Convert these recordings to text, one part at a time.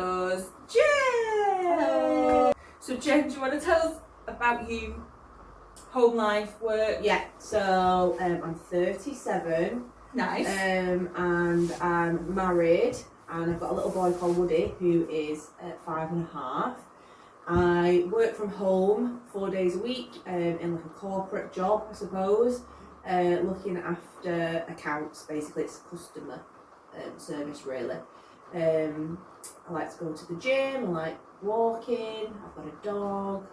Jen! Hello. So Jen, do you want to tell us about you, home life, work? Yeah, so I'm 37 Nice. and I'm married, and I've got a little boy called Woody who is 5.5. I work from home 4 days a week in like a corporate job, I suppose, looking after accounts. Basically, it's customer service really. I like to go to the gym, I like walking, I've got a dog,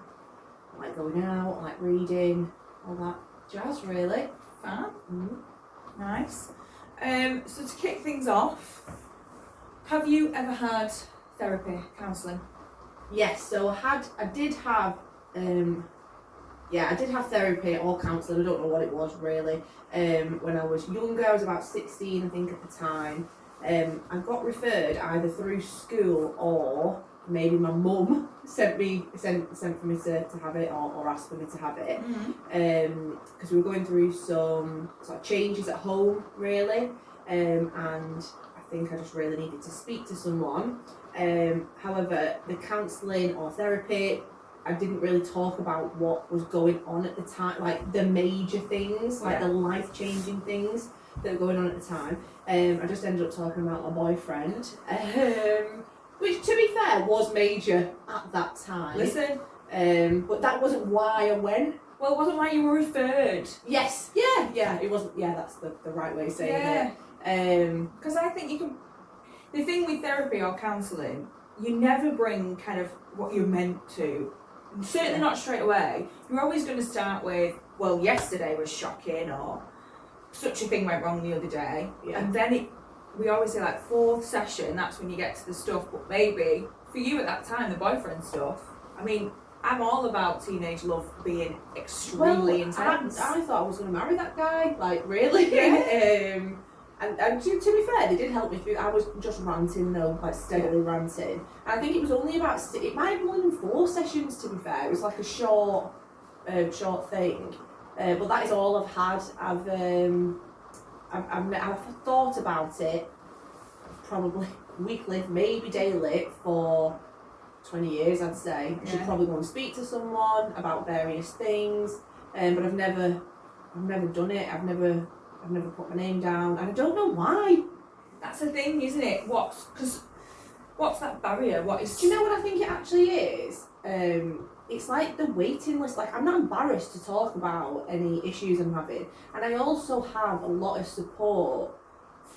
I like going out, I like reading, all that jazz really. Fun. Mm-hmm. Nice. So to kick things off, have you ever had therapy, counselling? Yes, so I did have therapy or counselling. I don't know what it was really. When I was younger, I was about 16 I think at the time. I got referred either through school or maybe my mum sent for me to have it or asked for me to have it. Because we were going through some sort of changes at home really, and I think I just really needed to speak to someone. However, the counselling or therapy, I didn't really talk about what was going on at the time, like the major things, like the life-changing things that were going on at the time. I just ended up talking about my boyfriend, which to be fair was major at that time. Listen. But that wasn't why I went. Well, it wasn't why you were referred. Yes, yeah, it wasn't, that's the right way of saying it. Because I think you can, the thing with therapy or counselling, you never bring kind of what you're meant to. Certainly not straight away. You're always going to start with, well, yesterday was shocking, or such a thing went wrong the other day. Yeah. And then we always say like fourth session, that's when you get to the stuff. But maybe for you at that time, the boyfriend stuff, I mean, I'm all about teenage love being extremely intense. I thought I was going to marry that guy, like really. Yeah. And to be fair, they did help me through. I was just ranting though, like steadily ranting. And I think it was only about, it might have been only 4 sessions to be fair. It was like a short thing. But that is all I've had. I've thought about it probably weekly, maybe daily for 20 years, I'd say. I should probably go and speak to someone about various things. But I've never done it. I've never put my name down, and I don't know why. That's the thing, isn't it? What's that barrier? What is? Do you know what I think it actually is? It's like the waiting list. Like, I'm not embarrassed to talk about any issues I'm having, and I also have a lot of support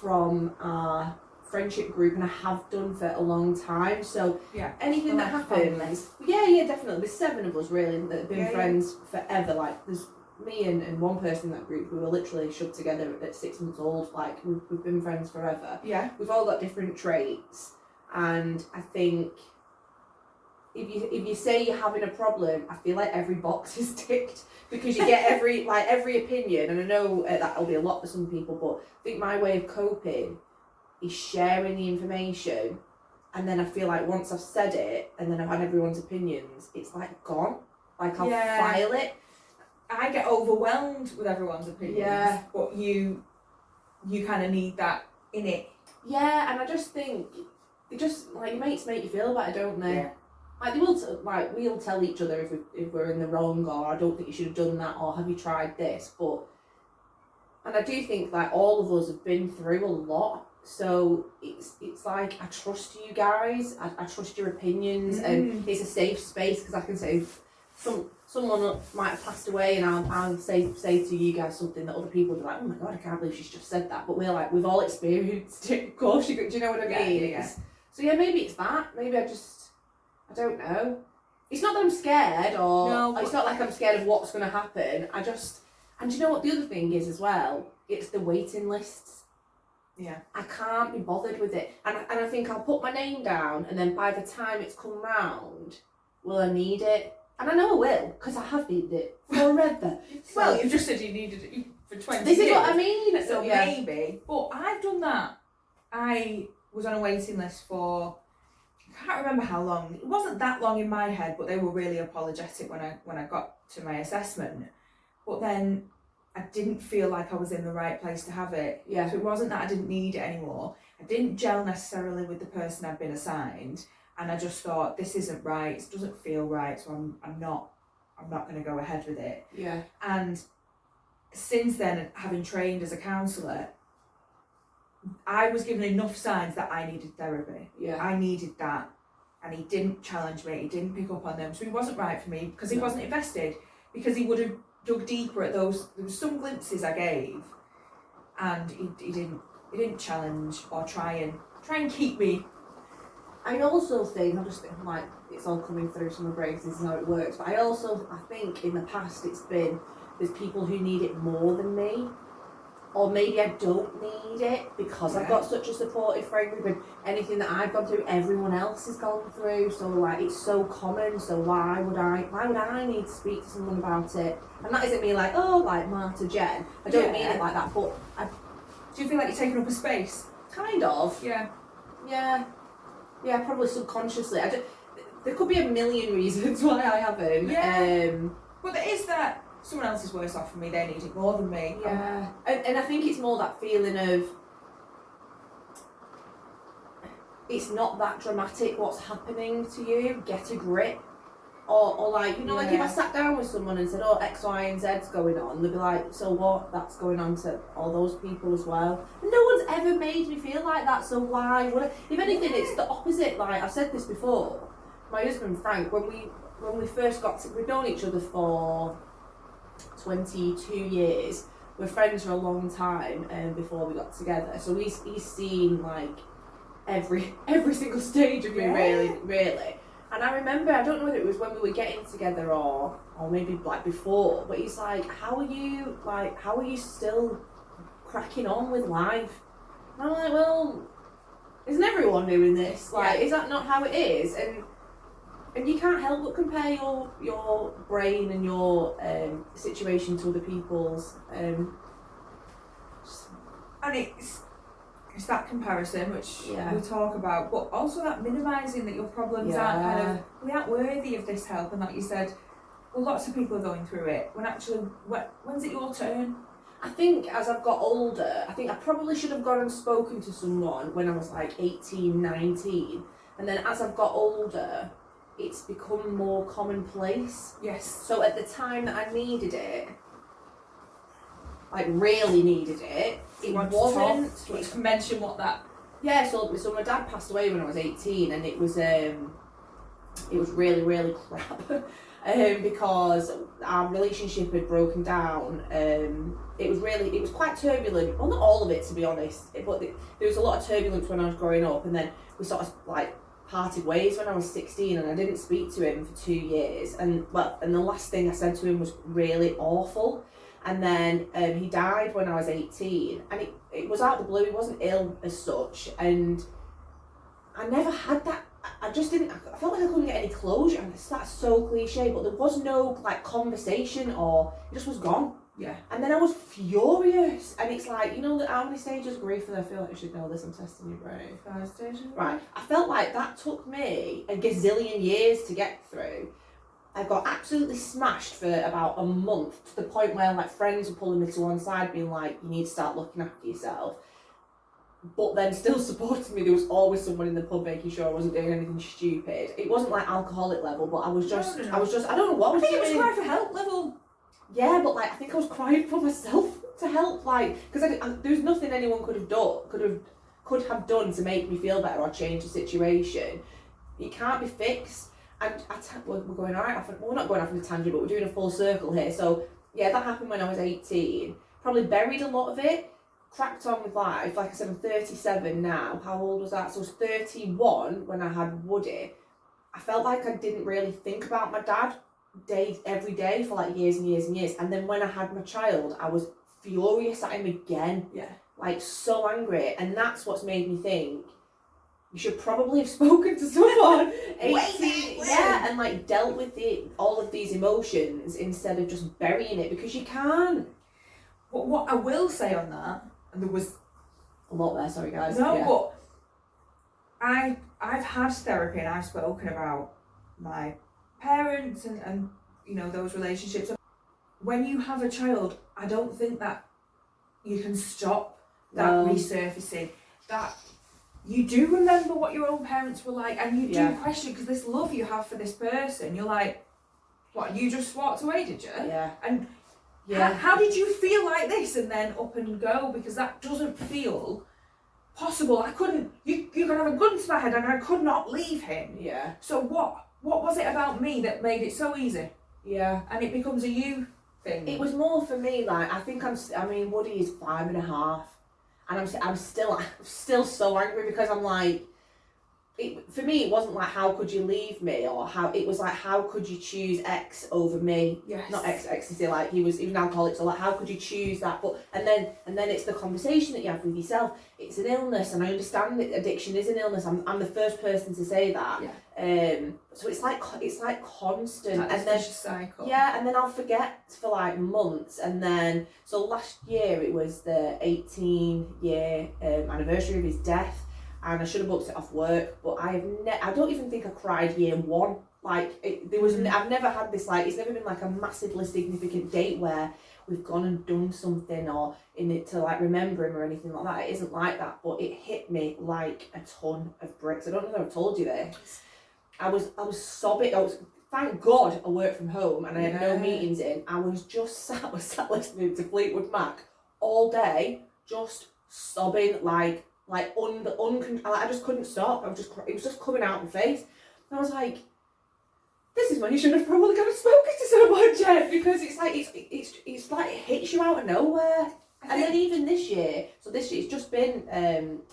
from our friendship group, and I have done for a long time. So anything that happens, definitely. There's 7 of us really that have been friends forever. Like, there's me and one person in that group who were literally shoved together at 6 months old. Like, we've been friends forever. Yeah. We've all got different traits, and I think if you say you're having a problem, I feel like every box is ticked, because you get every opinion. And I know that'll be a lot for some people, but I think my way of coping is sharing the information, and then I feel like once I've said it and then I've had everyone's opinions, it's like gone. Like, I'll file it. I get overwhelmed with everyone's opinions, but you kind of need that in it. Yeah, and I just think, like, your mates make you feel better, don't they? Yeah. Like, we'll tell each other if we're in the wrong, or I don't think you should have done that, or have you tried this? And I do think that all of us have been through a lot, so it's like, I trust you guys, I trust your opinions, and it's a safe space, because I can say someone might have passed away, and I'll say to you guys something that other people will be like, oh my god, I can't believe she's just said that. But we've all experienced it, of course. Do you know what I mean? Yeah. So maybe it's that. Maybe I don't know. It's not that I'm scared, it's not like I'm scared of what's going to happen. And do you know what the other thing is as well? It's the waiting lists. Yeah. I can't be bothered with it. And I think I'll put my name down, and then by the time it's come round, will I need it? And I know I will, because I have needed it forever. Well, you just said you needed it for 20 This years. is what I mean. So maybe. But I've done that. I was on a waiting list for, I can't remember how long. It wasn't that long in my head, but they were really apologetic when I got to my assessment. But then I didn't feel like I was in the right place to have it. Yeah. So it wasn't that I didn't need it anymore. I didn't gel necessarily with the person I'd been assigned. and I just thought, this isn't right, it doesn't feel right, so I'm not going to go ahead with it. Yeah. And since then, having trained as a counsellor, I was given enough signs that I needed therapy. Yeah. I needed that. And he didn't challenge me, he didn't pick up on them. So he wasn't right for me because he wasn't invested. Because he would have dug deeper at those. There were some glimpses I gave, and he didn't challenge or try and keep me. I also think, I'm just thinking, like, it's all coming through some of my brain, this is how it works, but I think in the past there's people who need it more than me, or maybe I don't need it because I've got such a supportive friend group, and anything that I've gone through, everyone else has gone through, so like, it's so common, so why would I need to speak to someone about it? And that isn't me like, oh, like Marta Jen, I don't mean it like that, but Do you feel like you're taking up a space? Kind of. Yeah, probably subconsciously. There could be a million reasons why I haven't. Yeah. But there is that someone else is worse off than me, they need it more than me. Yeah. And I think it's more that feeling of it's not that dramatic what's happening to you, get a grip. Or like, you know, like if I sat down with someone and said, oh, X, Y, and Z's going on, they'd be like, so what? That's going on to all those people as well. And no one's ever made me feel like that, so why would I? If anything, it's the opposite. Like, I've said this before, my husband Frank, when we first we've known each other for 22 years. We're friends for a long time before we got together. So he's seen like every single stage of me, really. And I remember, I don't know whether it was when we were getting together or maybe like before, but he's like, how are you still cracking on with life? And I'm like, well, isn't everyone doing this? Like, is that not how it is? And you can't help but compare your brain and your situation to other people's. And it's that comparison which we talk about, but also that minimising that your problems aren't kind of, we aren't worthy of this help, and like you said, well, lots of people are going through it, when actually, when's it your turn? I think as I've got older, I think I probably should have gone and spoken to someone when I was like 18, 19, and then as I've got older, it's become more commonplace. Yes. So at the time that I needed it, like really needed it, it wasn't. Do you want to mention what that? Yeah, so my dad passed away when I was 18, and it was really, really crap. Because our relationship had broken down. It was quite turbulent. Well, not all of it, to be honest, but there was a lot of turbulence when I was growing up, and then we sort of like parted ways when I was 16, and I didn't speak to him for 2 years. And the last thing I said to him was really awful. And then he died when I was 18, and it was out of the blue. He wasn't ill as such, and I never had that. I just didn't. I felt like I couldn't get any closure, and that's so cliche, but there was no like conversation, or it just was gone. Yeah. And then I was furious, and it's like, you know, how many stages of grief? And I feel like you should know this. I'm testing your brain. 5 stages. Right. I felt like that took me a gazillion years to get through. I got absolutely smashed for about a month, to the point where like friends were pulling me to one side, being like, you need to start looking after yourself. But then still supporting me. There was always someone in the pub making sure I wasn't doing anything stupid. It wasn't like alcoholic level, but I was just, I don't know what I was doing. I think it was cry for help level. Yeah, but like I think I was crying for myself to help, like, because there was nothing anyone could have done to make me feel better or change the situation. It can't be fixed. And we're going right off, we're not going off on a tangent, but we're doing a full circle here. So yeah, that happened when I was 18. Probably buried a lot of it, cracked on with life. Like I said, I'm 37 now. How old was that? So I was 31 when I had Woody. I felt like I didn't really think about my dad every day for like years and years and years. And then when I had my child, I was furious at him again. Yeah. Like so angry. And that's what's made me think, you should probably have spoken to someone 18, and like dealt with all of these emotions instead of just burying it, because you can't. What I will say on that, and there was a lot there, sorry guys. But I've had therapy and I've spoken about my parents and you know, those relationships. When you have a child, I don't think that you can stop that resurfacing. That you do remember what your own parents were like, and you Yeah. do question, because this love you have for this person, you're like, what, you just walked away, did you? Yeah. And Yeah. how did you feel like this and then up and go? Because that doesn't feel possible. I couldn't, you could have a gun to my head and I could not leave him. Yeah. So what was it about me that made it so easy? Yeah. And it becomes a you thing. It was more for me, like, I think Woody is 5.5, and I'm still so angry, because I'm like, for me, it wasn't like, how could you leave me, or it was like, how could you choose X over me? Yes. Not ecstasy, like he was an alcoholic, so like, how could you choose that? But and then it's the conversation that you have with yourself. It's an illness, and I understand that addiction is an illness. I'm the first person to say that. Yeah. So it's like constant, That and then vicious cycle. yeah, and then I'll forget for like months, and then so last year it was the 18-year anniversary of his death. And I should have booked it off work, but I don't even think I cried year one. Like, I've never had this, like, it's never been like a massively significant date where we've gone and done something or in it to like remember him or anything like that. It isn't like that, but it hit me like a ton of bricks. I don't know if I've told you this. I was sobbing. Thank God I worked from home and I had no meetings in. I was just sat listening to Fleetwood Mac all day, just sobbing like I just couldn't stop. It was just coming out my face. And I was like, this is when you should have probably got spoken to someone, Jen, because it's like it's like it hits you out of nowhere. And then even this year it's just been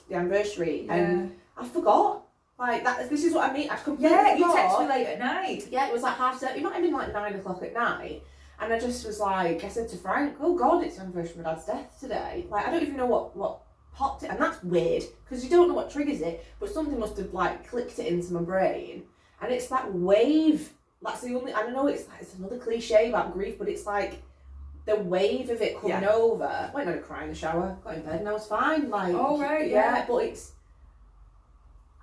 the anniversary, and I forgot. Like that. This is what I mean. I completely forgot. You text me late at night. Yeah, it was like 7:30. It might have been like 9 o'clock at night. And I just was like, I said to Frank, "Oh God, it's the anniversary of my dad's death today." Like I don't even know what popped it, and that's weird because you don't know what triggers it, but something must have like clicked it into my brain, and it's that wave. That's the only. I don't know. It's another cliche about grief, but it's like the wave of it coming over. I went and cry in the shower, got in bed, and I was fine. Like, oh right, yeah. But it's.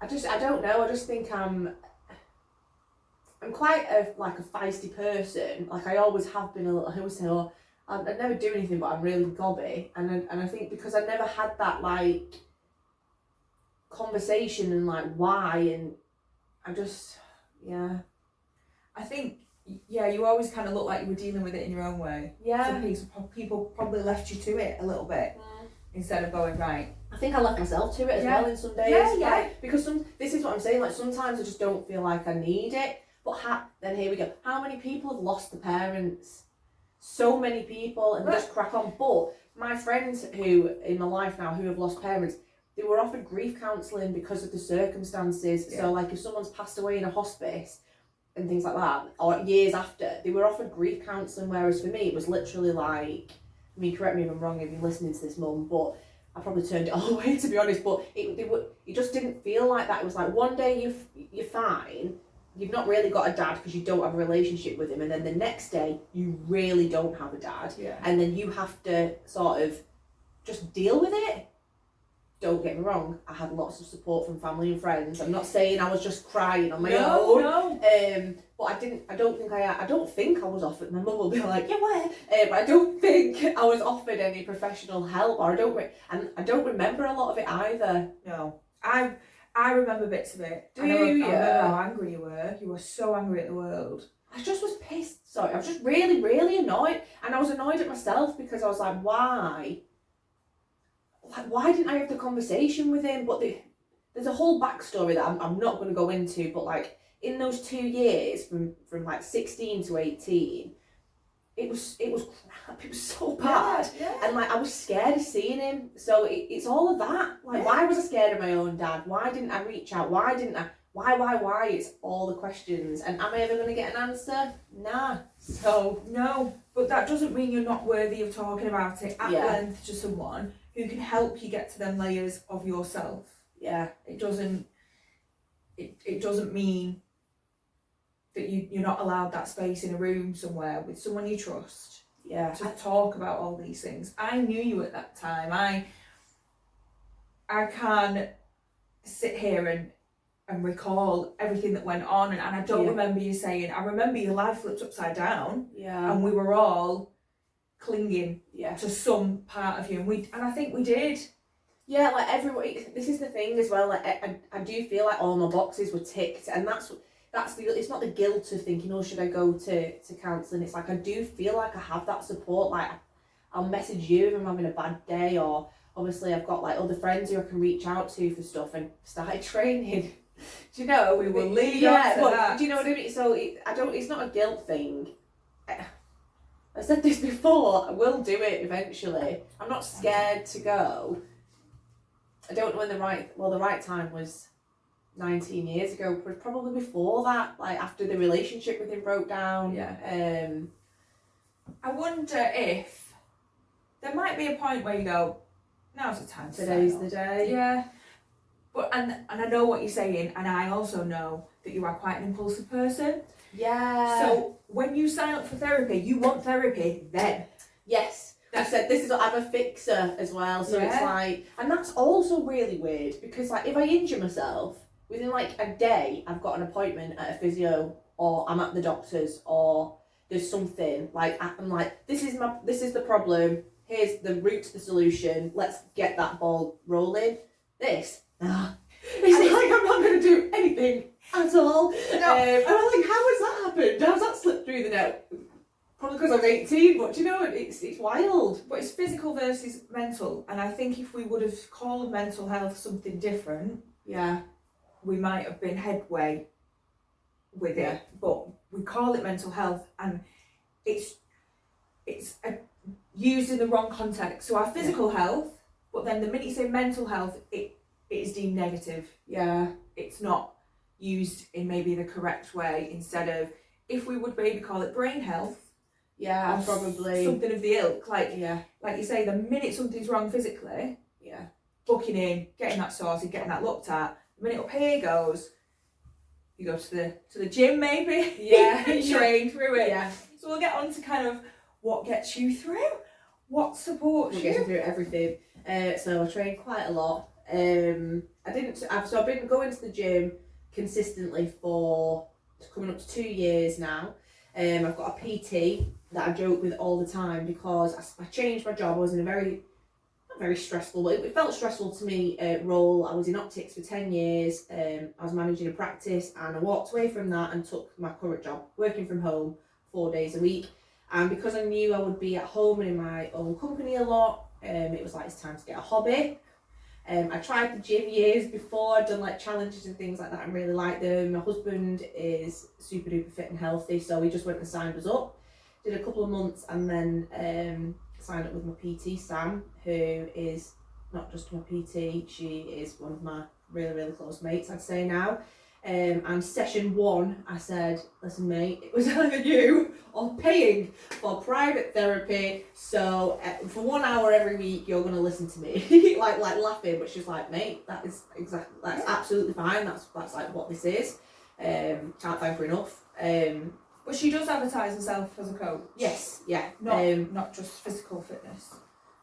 I don't know. I just think I'm quite a feisty person. Like I always have been. I always say, oh, I never do anything, but I'm really gobby, and I think because I never had that like conversation and like why, and I just I think you always kind of look like you were dealing with it in your own way. So people probably left you to it a little bit instead of going right. I think I left myself to it as well in some days. Like, because this is what I'm saying. Like sometimes I just don't feel like I need it. But then here we go. How many people have lost their parents? So many people, and just crack on. But my friends who in my life now who have lost parents, they were offered grief counselling because of the circumstances. Yeah. So like if someone's passed away in a hospice and things like that, or years after, they were offered grief counselling. Whereas for me, it was literally like, I mean, correct me if I'm wrong if you're listening to this, Mum, but I probably turned it all away to be honest. But it just didn't feel like that. It was like one day you're fine. You've not really got a dad because you don't have a relationship with him, and then the next day you really don't have a dad, and then you have to sort of just deal with it. Don't get me wrong, I had lots of support from family and friends. I'm not saying I was just crying on my own. No. But I don't think I was offered. My mum will be like, yeah, where? But I don't think I was offered any professional help, or I don't remember a lot of it either. No, I remember bits of it. I remember how angry you were. You were so angry at the world. I just was pissed. Sorry, I was just really, really annoyed. And I was annoyed at myself because I was like, why? Like, why didn't I have the conversation with him? But there's a whole backstory that I'm not going to go into. But like in those 2 years, from like 16 to 18, it was crap. It was so bad, and like I was scared of seeing him. So it's all of that. Like, why was I scared of my own dad? Why didn't I reach out? Why didn't I? Why? It's all the questions. And am I ever going to get an answer? Nah. So no. But that doesn't mean you're not worthy of talking about it at length to someone who can help you get to them layers of yourself. Yeah. It doesn't mean that you're not allowed that space in a room somewhere with someone you trust to talk about all these things. I knew you at that time. I can't sit here and recall everything that went on, and I don't remember you saying, I remember your life flipped upside down, and we were all clinging to some part of you, and I think we did. Yeah, like everybody. This is the thing as well. Like I do feel like all my boxes were ticked, and that's the. It's not the guilt of thinking, oh, should I go to counselling? It's like I do feel like I have that support. Like I'll message you if I'm having a bad day, or obviously I've got like other friends who I can reach out to for stuff, and started training. Do you know? We will lead yeah, on to but that. do you know what I mean? So I don't. It's not a guilt thing. I said this before. I will do it eventually. I'm not scared to go. I don't know when the right time was 19 years ago, probably before that, like after the relationship with him broke down. Yeah. I wonder if there might be a point where you go, now's the time to Today's the day. Yeah. But and I know what you're saying, and I also know that you are quite an impulsive person. Yeah. So when you sign up for therapy, you want therapy then. Yes. I said this is I'm a fixer as well, so it's like, and that's also really weird because like if I injure myself within like a day, I've got an appointment at a physio, or I'm at the doctor's, or there's something like I'm like this is the problem. Here's the route to the solution. Let's get that ball rolling. It's like I'm not going to do anything at all. No. And I'm like, how has that happened? How's that slipped through the net? Probably because I'm 18, but you know, it's wild. But it's physical versus mental, and I think if we would have called mental health something different, we might have been headway with it. But we call it mental health, and it's used in the wrong context. So our physical health, but then the minute you say mental health, it is deemed negative. Yeah. It's not used in maybe the correct way. Instead of, if we would maybe call it brain health. Yeah, probably something of the ilk. Like you say, the minute something's wrong physically, booking in, getting that sorted, getting that looked at. The minute up here goes, you go to the gym maybe. Yeah. Train through it. Yeah. So we'll get on to kind of what gets you through, what supports you. Gets you through everything. So I train quite a lot. I've been going to the gym consistently for coming up to 2 years now. I've got a PT that I joke with all the time because I changed my job. I was in a not very stressful, but it felt stressful to me role. I was in optics for 10 years. I was managing a practice, and I walked away from that and took my current job, working from home 4 days a week. And because I knew I would be at home and in my own company a lot, it was like, it's time to get a hobby. I tried the gym years before. I'd done like challenges and things like that and really liked them. My husband is super duper fit and healthy, so he just went and signed us up. Did a couple of months and then signed up with my PT, Sam, who is not just my PT, she is one of my really, really close mates, I'd say now. And session 1, I said, listen mate, it was either you or paying for private therapy, so for 1 hour every week you're going to listen to me. like laughing, but she's like, mate, that's absolutely fine, that's like what this is. Can't thank her enough. But she does advertise herself as a coach. Yes, yeah. Not just physical fitness.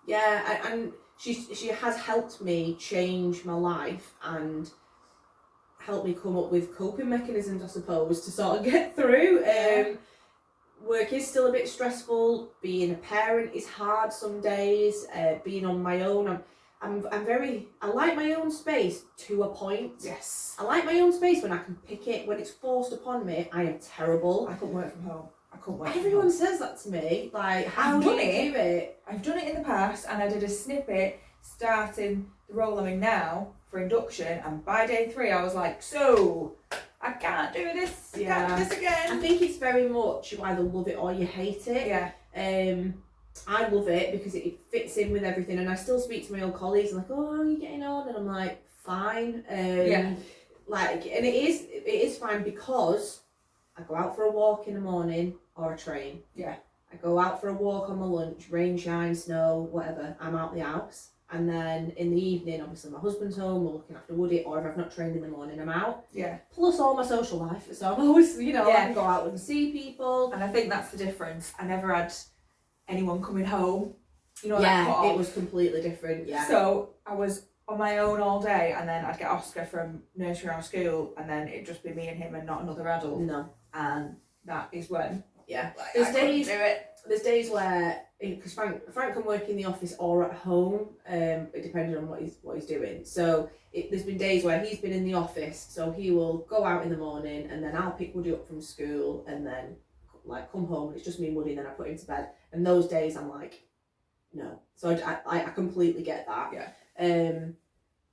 Yeah, and she has helped me change my life and help me come up with coping mechanisms, I suppose, to sort of get through. Work is still a bit stressful. Being a parent is hard some days. Being on my own, I like my own space to a point. Yes. I like my own space when I can pick it. When it's forced upon me, I am terrible. I couldn't work from home. Everyone says that to me. Like, how do you do it? I've done it in the past, and I did a snippet starting the role I'm in now for induction, and by day 3 I was like, so I can't do this. I can't do this again. I think it's very much you either love it or you hate it. Yeah. I love it because it fits in with everything, and I still speak to my old colleagues like, oh, how are you getting on? And I'm like, fine. Like, and it is fine because I go out for a walk in the morning or a train. Yeah. I go out for a walk on my lunch, rain, shine, snow, whatever. I'm out the house. And then in the evening, obviously my husband's home, we're looking after Woody, or if I've not trained in the morning, I'm out. Yeah. Plus all my social life. So I'm always, I can go out and see people. And I think that's the difference. I never had anyone coming home. It was completely different, yeah. So I was on my own all day, and then I'd get Oscar from nursery or school, and then it'd just be me and him and not another adult. No. And that is when Yeah. Like, There's I couldn't days- do it. There's days where, because Frank can work in the office or at home, it depending on what he's doing. So there's been days where he's been in the office, so he will go out in the morning, and then I'll pick Woody up from school, and then like come home, and it's just me and Woody, and then I put him to bed. And those days I'm like, no. So I completely get that. Yeah.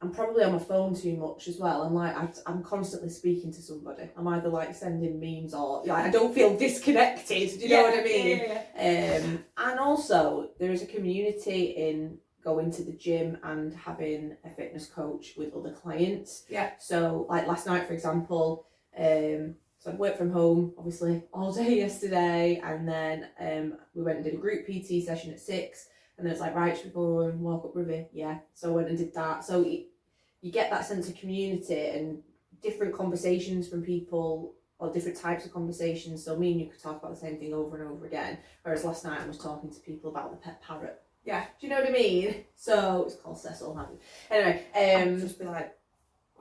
I'm probably on my phone too much as well. I'm like, I'm constantly speaking to somebody. I'm either like sending memes or like, I don't feel disconnected. Do you know what I mean? Yeah. And also there is a community in going to the gym and having a fitness coach with other clients. Yeah. So like last night, for example, so I'd worked from home obviously all day yesterday, and then we went and did a group PT session at 6. And then it's like, right, should we go and walk up River? Yeah. So I went and did that. So you get that sense of community and different conversations from people, or different types of conversations. So me and you could talk about the same thing over and over again. Whereas last night I was talking to people about the pet parrot. Yeah. Do you know what I mean? So it's called Cecil. Anyway, I'd just be like,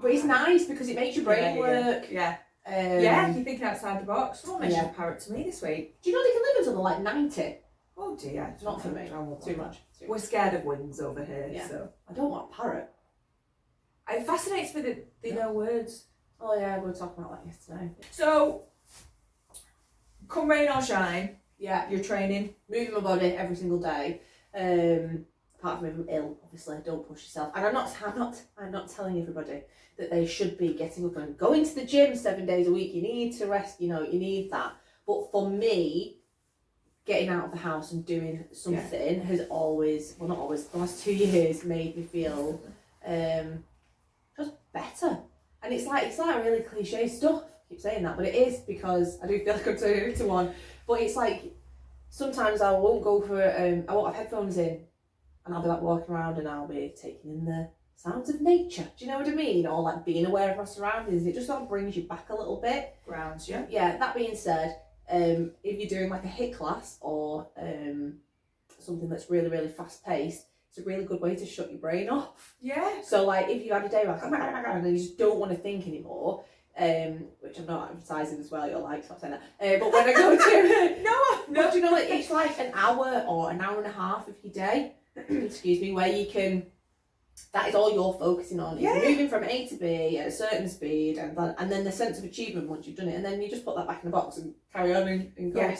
but it's nice because it makes your brain work. Yeah. Yeah, you're thinking outside the box. Someone mentioned a parrot to me this week. Do you know they can live until they're like 90? Oh dear. It's not for me. Too much. We're scared of wings over here, Yeah. so. I don't want a parrot. It fascinates me that they know words. Oh yeah, we were talking about that yesterday. So, come rain or shine, Yeah, you're training. moving my body every single day. Apart from if I'm ill, obviously, don't push yourself. And I'm not telling everybody that they should be getting up and going to the gym 7 days a week. You need to rest, you need that. But for me, getting out of the house and doing something has always, well not always, the last 2 years made me feel just better. And it's like really cliche stuff. I keep saying that, but it is, because I do feel like I'm turning into one. But it's like, sometimes I won't go for, I won't have headphones in, and I'll be like walking around and I'll be taking in the sounds of nature. Do you know what I mean? Or like being aware of my surroundings. It just sort of brings you back a little bit. Grounds you. Yeah, that being said, if you're doing like a HIIT class or something that's really, really fast paced, it's a really good way to shut your brain off. Yeah. So like if you had a day where like, oh my God, and you just don't want to think anymore, which I'm not advertising as well, you're like, stop saying that. But when I go to No. but you know, it's like an hour or an hour and a half of your day, excuse me, where you can, that is all you're focusing on. Yeah. You're moving from A to B at a certain speed, and then the sense of achievement once you've done it, and then you just put that back in the box and carry on and go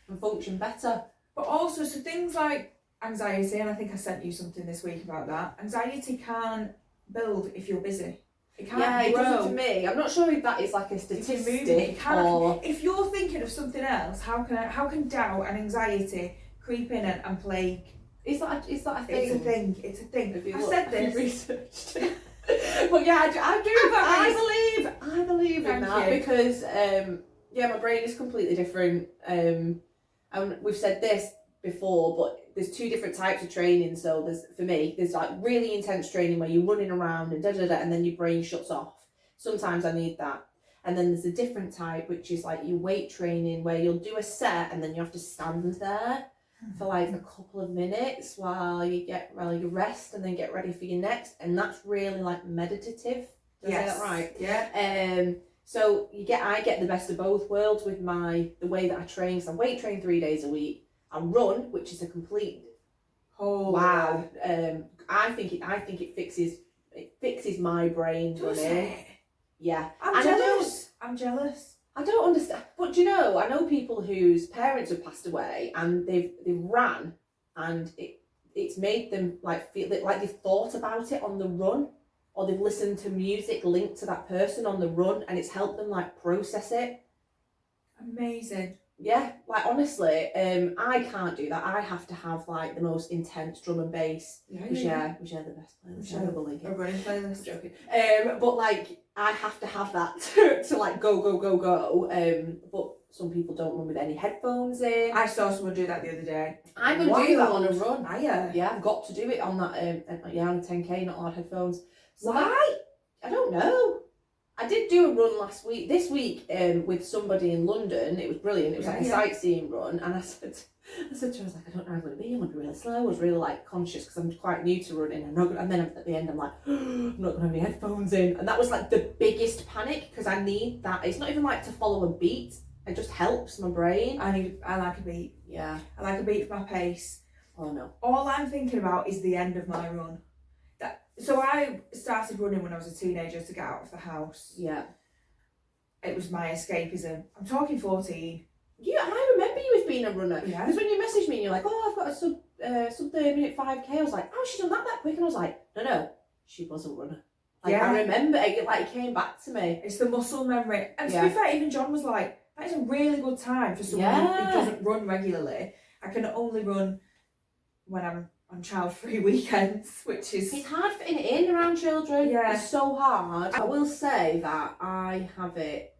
and function better. But also, so things like anxiety, and I think I sent you something this week about that. Anxiety can build if you're busy. It can't Yeah, it grow. doesn't to me. I'm not sure if that is like a If you're statistic moving, it can't. or... If you're thinking of something else, how can doubt and anxiety creep in and plague? Is that a thing? It's a thing. Have you I said this. researched it? But yeah, I believe in Thank that you. because my brain is completely different. And we've said this before, but there's 2 different types of training. So there's like really intense training where you're running around and and then your brain shuts off. Sometimes I need that. And then there's a different type, which is like your weight training, where you'll do a set and then you have to stand there for like a couple of minutes while you rest and then get ready for your next. And that's really like meditative. Did I say that right? Yeah. So I get the best of both worlds with the way that I train. So I weight train 3 days a week. I run, which is a complete wow. I think it fixes my brain running. Yeah. I'm jealous. I don't understand, but you know, I know people whose parents have passed away and they've ran, and it's made them like feel like they've thought about it on the run, or they've listened to music linked to that person on the run, and it's helped them like process it. Amazing. Yeah, like honestly, I can't do that. I have to have like the most intense drum and bass. We share the best playlist. A running playlist. I'm joking. But like I have to have that to like go. But some people don't run with any headphones in. I saw someone do that the other day. I'm gonna do that on a run. Yeah, I've got to do it on that. On a 10k, not on headphones. So why? I don't know. I did do a run this week with somebody in London. It was brilliant. It was like a sightseeing run, and I said to her, I was like, I don't know how I'm going to be. I'm going to be really slow. I was really like conscious because I'm quite new to running. And then at the end, I'm like, I'm not going to have any headphones in, and that was like the biggest panic because I need that. It's not even like to follow a beat. It just helps my brain. I like a beat. Yeah. I like a beat for my pace. Oh no. All I'm thinking about is the end of my run. So I started running when I was a teenager to get out of the house. Yeah. It was my escapism. I'm talking 14. Yeah, I remember you as being a runner. Yeah. Because when you messaged me and you're like, oh, I've got a sub 30-minute 5K, I was like, oh, she's done that quick. And I was like, no, she was a runner. Like, Yeah. I remember it, like, it came back to me. It's the muscle memory. And to be fair, even John was like, that is a really good time for someone who doesn't run regularly. I can only run when I'm on child-free weekends, which is... It's hard fitting it in around children. Yeah. It's so hard. I will say that I have it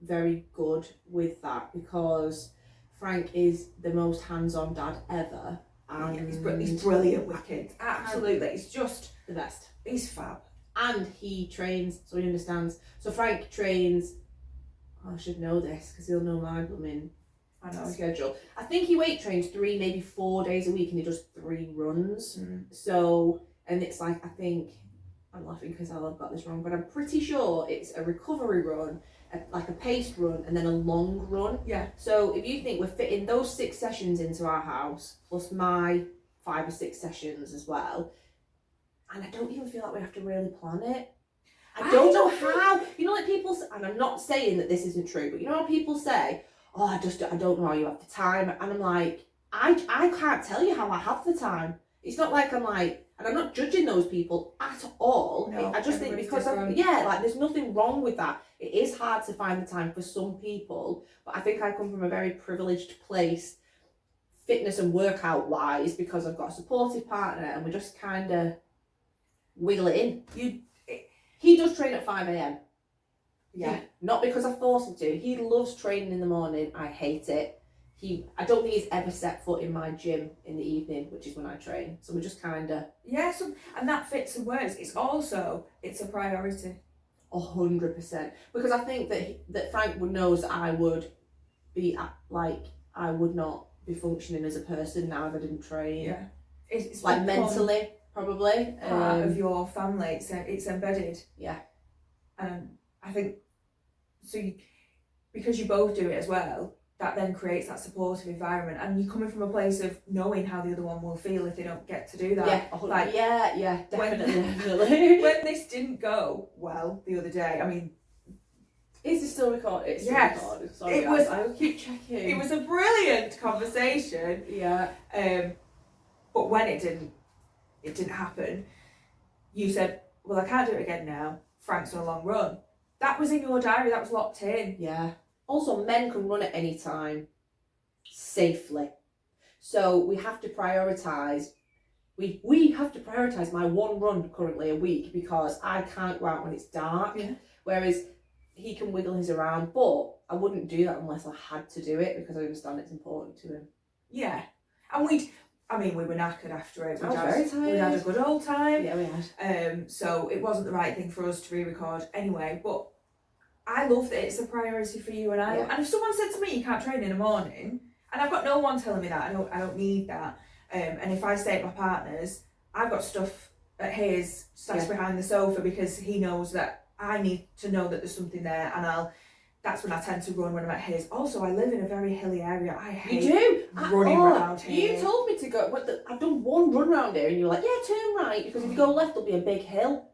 very good with that because Frank is the most hands-on dad ever. And he's brilliant with kids. Absolutely. He's just the best. He's fab. And he trains, so he understands. So Frank trains, I should know this because he'll know my blooming schedule. I think he weight trains 3, maybe 4 days a week and he does 3 runs. So, and it's like, I think, I'm laughing because I've got this wrong, but I'm pretty sure it's a recovery run, like a paced run, and then a long run. Yeah. So if you think we're fitting those 6 sessions into our house, plus my 5 or 6 sessions as well, and I don't even feel like we have to really plan it. I don't know how. You know, like people, and I'm not saying that this isn't true, but you know how people say, oh, I don't know how you have the time. And I'm like, I can't tell you how I have the time. It's not like I'm like, and I'm not judging those people at all. No, I just think because like there's nothing wrong with that. It is hard to find the time for some people, but I think I come from a very privileged place, fitness and workout wise, because I've got a supportive partner and we just kind of wiggle it in. He does train at 5 a.m. Yeah, not because I force him to. He loves training in the morning. I hate it. I don't think he's ever set foot in my gym in the evening, which is when I train. So we're just kind of... Yeah, and that fits and works. It's a priority. 100%. Because I think that Frank knows that I would be, I would not be functioning as a person now if I didn't train. Yeah. It's like mentally, probably. Part of your family. It's embedded. Yeah. And I think, because you both do it as well, that then creates that supportive environment, and you're coming from a place of knowing how the other one will feel if they don't get to do that. Yeah, definitely. When this didn't go well the other day, I mean, is it still recorded? It's still recorded. Sorry, I'll keep checking. It was a brilliant conversation. Yeah. But when it didn't happen, you said, well, I can't do it again now. Frank's on a long run. That was in your diary, that was locked in. Yeah. Also, men can run at any time safely. So we have to prioritise. We have to prioritise my one run currently a week because I can't go out when it's dark. Yeah. Whereas he can wiggle his around, but I wouldn't do that unless I had to do it because I understand it's important to him. Yeah. And we were knackered after it. I was very tired. We had a good old time. Yeah, we had. So it wasn't the right thing for us to re-record anyway, but I love that it's a priority for you and I. Yeah. And if someone said to me, you can't train in the morning, and I've got no one telling me that, I don't need that. And if I stay at my partner's, I've got stuff at his stashed behind the sofa because he knows that I need to know that there's something there, and that's when I tend to run when I'm at his. Also, I live in a very hilly area. I hate running around here. You told me to go, but I've done one run around here, and you were like, yeah, turn right, because if you go left, there'll be a big hill.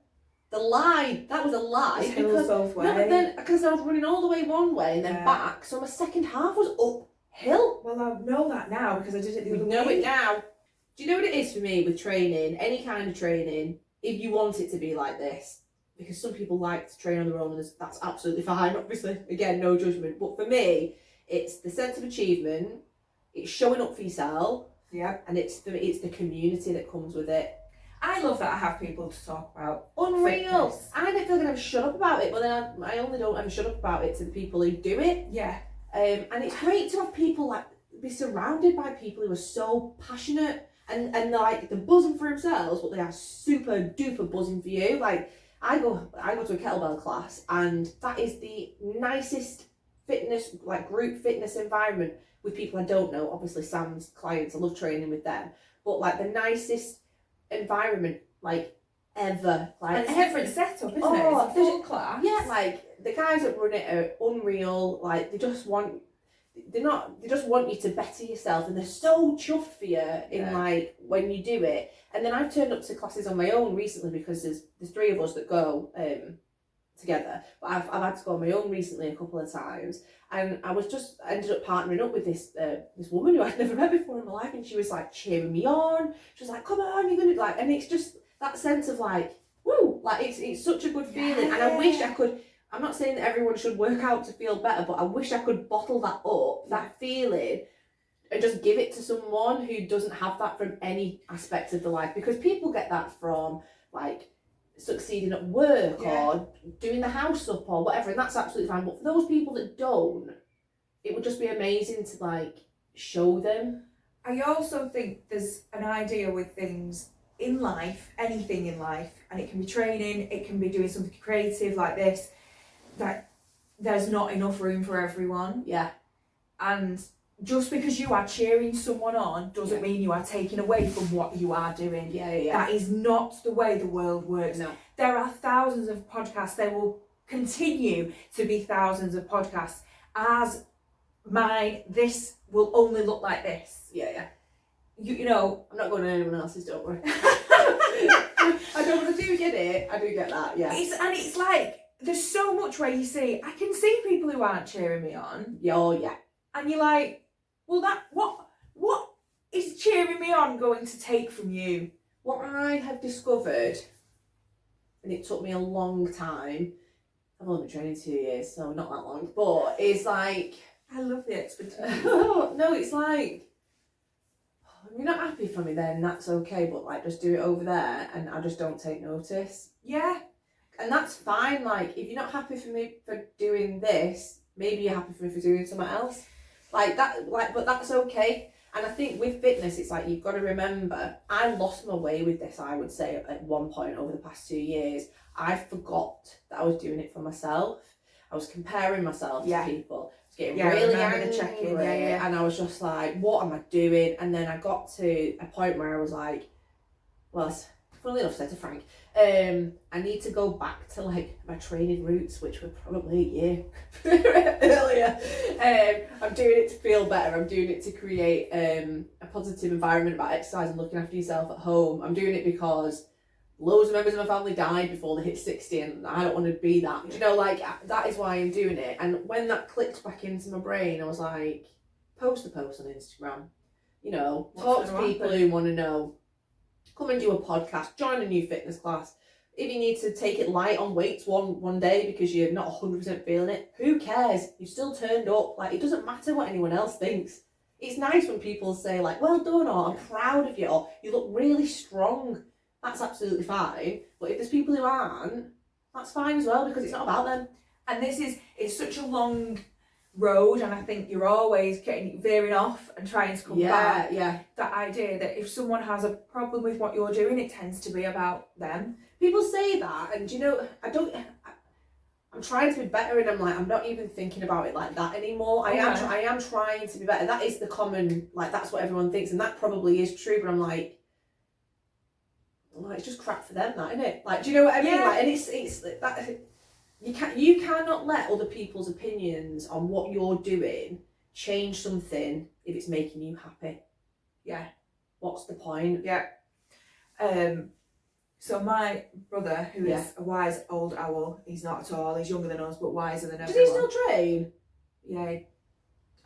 That was a lie. There's hills both ways. No, but then, because I was running all the way one way and then back, so my second half was uphill. Well, I know that now because I did it the other way. Know it now. Do you know what it is for me with training, any kind of training, if you want it to be like this? Because some people like to train on their own and that's absolutely fine, obviously. Again, no judgment. But for me, it's the sense of achievement, it's showing up for yourself, and it's the community that comes with it. I love that I have people to talk about. Unreal. Fitness. I don't feel like I'm shut up about it, but then I only don't ever shut up about it to the people who do it. Yeah. And it's great to have people be surrounded by people who are so passionate and like they're buzzing for themselves, but they are super duper buzzing for you. Like I go to a kettlebell class, and that is the nicest fitness, like group fitness environment with people I don't know. Obviously, Sam's clients, I love training with them, but like the nicest environment like ever. Like and it's a different setup, isn't it? It's a full class. Yeah, like the guys that run it are unreal. Like they just want they just want you to better yourself, and they're so chuffed for you in like when you do it. And then I've turned up to classes on my own recently because there's 3 of us that go together, but I've had to go on my own recently a couple of times, and I ended up partnering up with this woman who I'd never met before in my life, and she was like cheering me on. She was like, come on, you're gonna like, and it's just that sense of like, woo, like it's such a good feeling. And I wish I could, I'm not saying that everyone should work out to feel better, but I wish I could bottle that up, that feeling, and just give it to someone who doesn't have that from any aspect of their life, because people get that from like succeeding at work or doing the house up or whatever, and that's absolutely fine. But for those people that don't, it would just be amazing to like show them. I also think there's an idea with things in life, anything in life, and it can be training, it can be doing something creative like this, that there's not enough room for everyone. Yeah. And just because you are cheering someone on doesn't mean you are taking away from what you are doing. That is not the way the world works. No. There are thousands of podcasts. There will continue to be thousands of podcasts. As mine, this will only look like this. Yeah. You know, I'm not going to anyone else's, don't worry. I do get it. I do get that, yeah. It's like, there's so much where you see, I can see people who aren't cheering me on. Yeah. And you're like, well, what is cheering me on going to take from you? What I have discovered, and it took me a long time, I've only been training 2 years, so not that long, but it's like... I love the expertise. No, it's like, if you're not happy for me, then that's okay, but like just do it over there, and I just don't take notice. Yeah. And that's fine. Like, if you're not happy for me for doing this, maybe you're happy for me for doing something else. Like that, like, but that's okay. And I think with fitness, it's like, you've got to remember, I lost my way with this, I would say, at one point over the past 2 years. I forgot that I was doing it for myself. I was comparing myself to people. I was getting really angry. And I was just like, what am I doing? And then I got to a point where I was like, well, funnily enough, said to Frank, I need to go back to like my training roots, which were probably a year earlier. I'm doing it to feel better. I'm doing it to create a positive environment about exercise and looking after yourself at home. I'm doing it because loads of members of my family died before they hit 60, and I don't want to be that. Do you know, like, that is why I'm doing it. And when that clicked back into my brain, I was like, post a post on Instagram. You know, talk to people who want to know. Come and do a podcast, join a new fitness class. If you need to take it light on weights one day because you're not 100% feeling it, who cares? You've still turned up. Like, it doesn't matter what anyone else thinks. It's nice when people say, like, well done, or I'm proud of you, or you look really strong. That's absolutely fine. But if there's people who aren't, that's fine as well, because it's not about them. And it's such a long road, and I think you're always veering off and trying to come back. Yeah. That idea that if someone has a problem with what you're doing, it tends to be about them. People say that, and you know, I'm trying to be better, and I'm like, I'm not even thinking about it like that anymore. I am trying to be better. That is the common, like, that's what everyone thinks, and that probably is true, but I'm like, well, it's just crap for them, that, isn't it? Like, do you know what I mean? Like, and it's that. You cannot let other people's opinions on what you're doing change something if it's making you happy. Yeah. What's the point? Yeah. So my brother, who is a wise old owl, he's not at all, he's younger than us, but wiser than everyone. Does he still train? Yeah.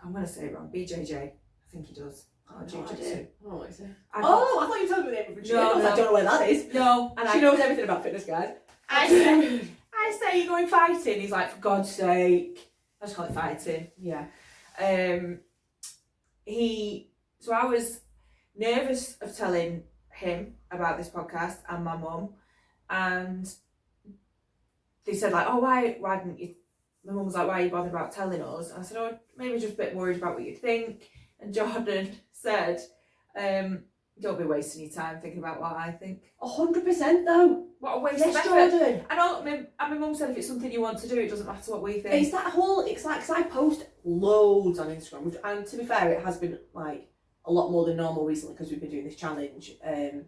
I'm going to say it wrong. BJJ. I think he does. Oh, jiu-jitsu. Oh, what is it? I thought you told me the name of the gym. No, I don't know where that is. No. And she knows everything about fitness, guys. I say, you're going fighting. He's like, for God's sake. I just call it fighting. Yeah. So I was nervous of telling him about this podcast and my mum, and they said like, oh, why didn't you? My mum was like, why are you bothered about telling us? And I said, oh, maybe just a bit worried about what you'd think. And Jordan said, don't be wasting your time thinking about what I think. 100% though. What a waste of effort. Jordan. And my mum said, if it's something you want to do, it doesn't matter what we think. It's that whole, it's like, because I post loads on Instagram, and to be fair, it has been like a lot more than normal recently because we've been doing this challenge. And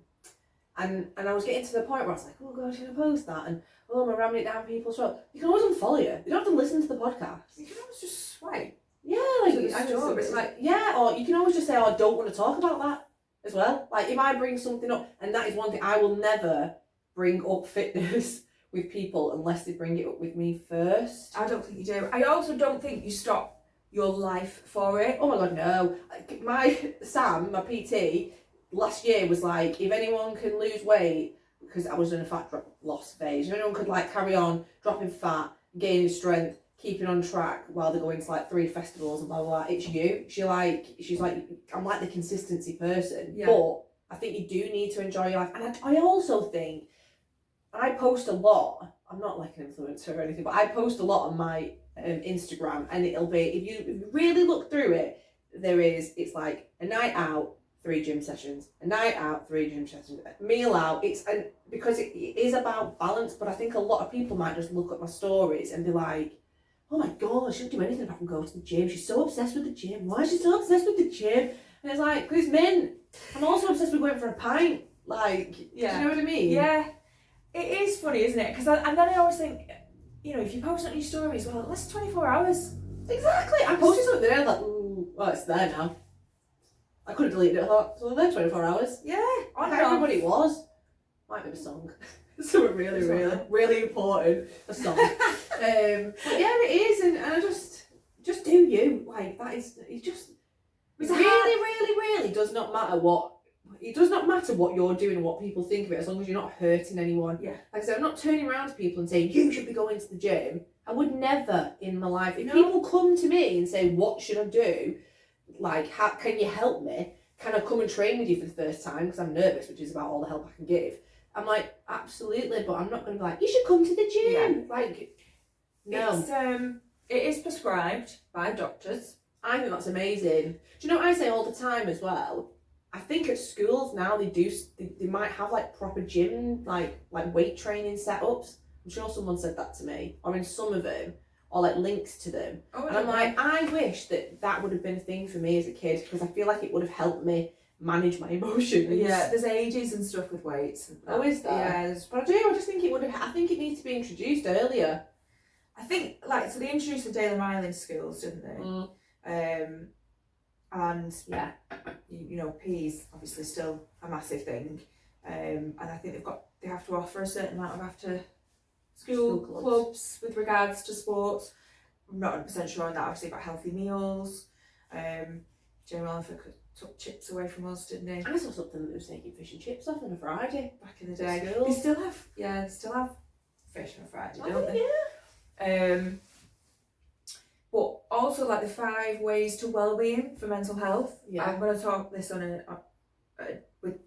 I was getting to the point where I was like, oh God, should I post that? And oh, am I ramming it down people's throat? You can always unfollow you. You don't have to listen to the podcast. You can always just swipe. Yeah, like, It's and door. It's like, yeah, or you can always just say, oh, I don't want to talk about that as well. Like, if I bring something up, and that is one thing, I will never bring up fitness with people unless they bring it up with me first. I don't think you do. I also don't think you stop your life for it. Oh my God, no. My Sam, my PT, last year was like, if anyone can lose weight, because I was in a fat loss phase, if anyone could like carry on dropping fat, gaining strength, keeping on track while they're going to like 3 festivals and blah blah blah, it's you. She's like, I'm like the consistency person. Yeah. But I think you do need to enjoy your life. And I also think I post a lot. I'm not like an influencer or anything, but I post a lot on my Instagram, and it'll be, if you really look through it, it's like a night out, 3 gym sessions, a night out, 3 gym sessions, a meal out. Because it is about balance, but I think a lot of people might just look at my stories and be like, oh my God, she doesn't do anything apart from go to the gym. She's so obsessed with the gym. Why is she so obsessed with the gym? And it's like, because men, I'm also obsessed with going for a pint. Like, Yeah. do you know what I mean? Yeah. It is funny, isn't it? And then I always think, you know, if you post on your stories, well, that's 24 hours. Exactly. I posted something there, I thought, ooh, well, it's there now. I could have deleted it. I thought, so they're 24 hours. Yeah. On Not everybody was. Might be a song. Something really important. A song. But yeah, it is, and I just do you. Like, that is, it just, really does not matter what, it does not matter what you're doing and what people think of it, as long as you're not hurting anyone. Yeah. Like I said, I'm not turning around to people and saying, you should be going to the gym. I would never in my life. If people come to me and say, what should I do? Like, how can you help me? Can I come and train with you for the first time? Because I'm nervous, which is about all the help I can give. I'm like, absolutely, but I'm not going to be like, you should come to the gym. Yeah. Like, no. It is prescribed by doctors. I think that's amazing. Do you know what I say all the time as well? I think at schools now they might have like proper gym, like weight training setups. I'm sure someone said that to me, or in some of them, or like links to them. Oh, and I'm like, I wish that would have been a thing for me as a kid, because I feel like it would have helped me manage my emotions. Yeah, there's ages and stuff with weights. Oh, is there? Yeah, but I just think it would have. I think it needs to be introduced earlier. I think so they introduced the Daily Mile in schools, didn't they? And yeah, you know, PE's obviously still a massive thing, and I think they have to offer a certain amount of after school clubs with regards to sports. I'm not 100% sure on that. Obviously about healthy meals. Jamie Oliver took chips away from us, didn't he? I saw something that was taking fish and chips off on a Friday back in the day. They still have fish on a Friday, don't they? Yeah. But also like the 5 ways to well-being for mental health. Yeah. I'm going to talk this on with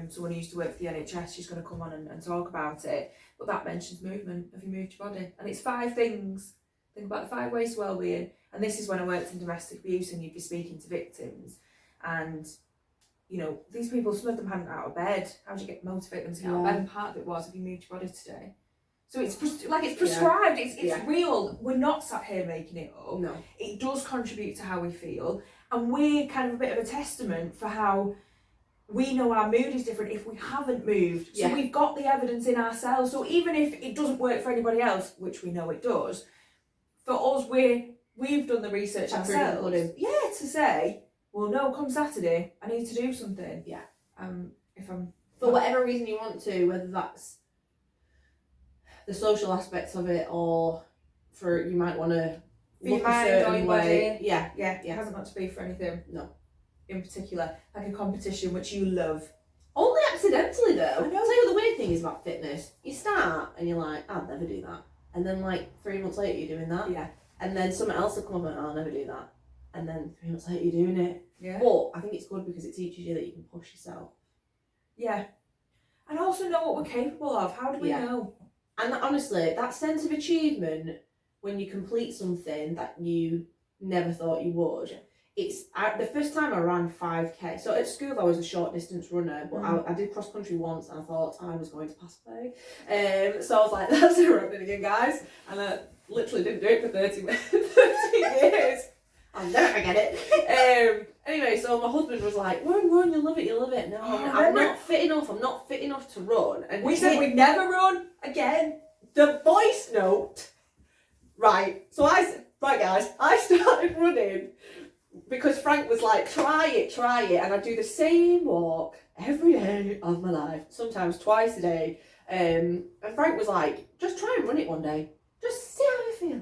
someone who used to work for the NHS. She's going to come on and talk about it. But that mentions movement. Have you moved your body? And it's 5 things. Think about the 5 ways to well-being. And this is when I worked in domestic abuse, and you'd be speaking to victims. And, you know, these people, some of them hadn't out of bed. How do you motivate them to get out of bed? And part of it was, have you moved your body today? So it's prescribed, it's real. We're not sat here making it up. No. It does contribute to how we feel. And we're kind of a bit of a testament for how we know our mood is different if we haven't moved. So we've got the evidence in ourselves. So even if it doesn't work for anybody else, which we know it does, for us, we've done the research ourselves. Yeah, to say, well, no, come Saturday, I need to do something. Yeah. If I'm... For whatever reason you want to, whether that's the social aspects of it, or for you might want to look a certain way. Yeah. It hasn't got to be for anything. No. In particular, like a competition which you love. Only accidentally though. I know. I'll tell you what the weird thing is about fitness. You start and you're like, I'll never do that. And then like 3 months later you're doing that. Yeah. And then something else will come up and I'll never do that. And then 3 months later you're doing it. Yeah. But I think it's good because it teaches you that you can push yourself. Yeah. And also know what we're capable of. How do we know? And honestly, that sense of achievement when you complete something that you never thought you would. It's the first time I ran 5k. So at school I was a short distance runner, but I did cross country once and I thought I was going to pass away. So I was like, that's never happening again, guys. And I literally didn't do it for 30 years. I'll never forget it. Anyway, so my husband was like, run, you'll love it. No, I'm not fit enough to run. And we said we'd never run again. The voice note. Right, so I said, right guys, I started running because Frank was like, try it, and I do the same walk every day of my life, sometimes twice a day. And Frank was like, just try and run it one day. Just see how you feel.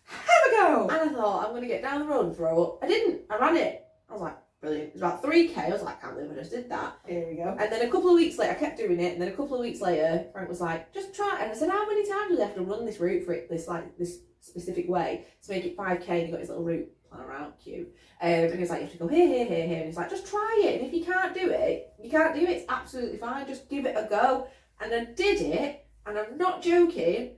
Have a go. And I thought, I'm going to get down the road and throw up. I didn't. I ran it. I was like, brilliant. It was about 3k. I was like, I can't believe I just did that. Here we go. And then a couple of weeks later, I kept doing it. And then a couple of weeks later, Frank was like, just try it. And I said, how many times do they have to run this route for it, this specific way to make it 5k? And he got his little route planner out, cute. And he was like, you have to go here, here, here, here. And he's like, just try it. And if you can't do it, you can't do it. It's absolutely fine. Just give it a go. And I did it. And I'm not joking.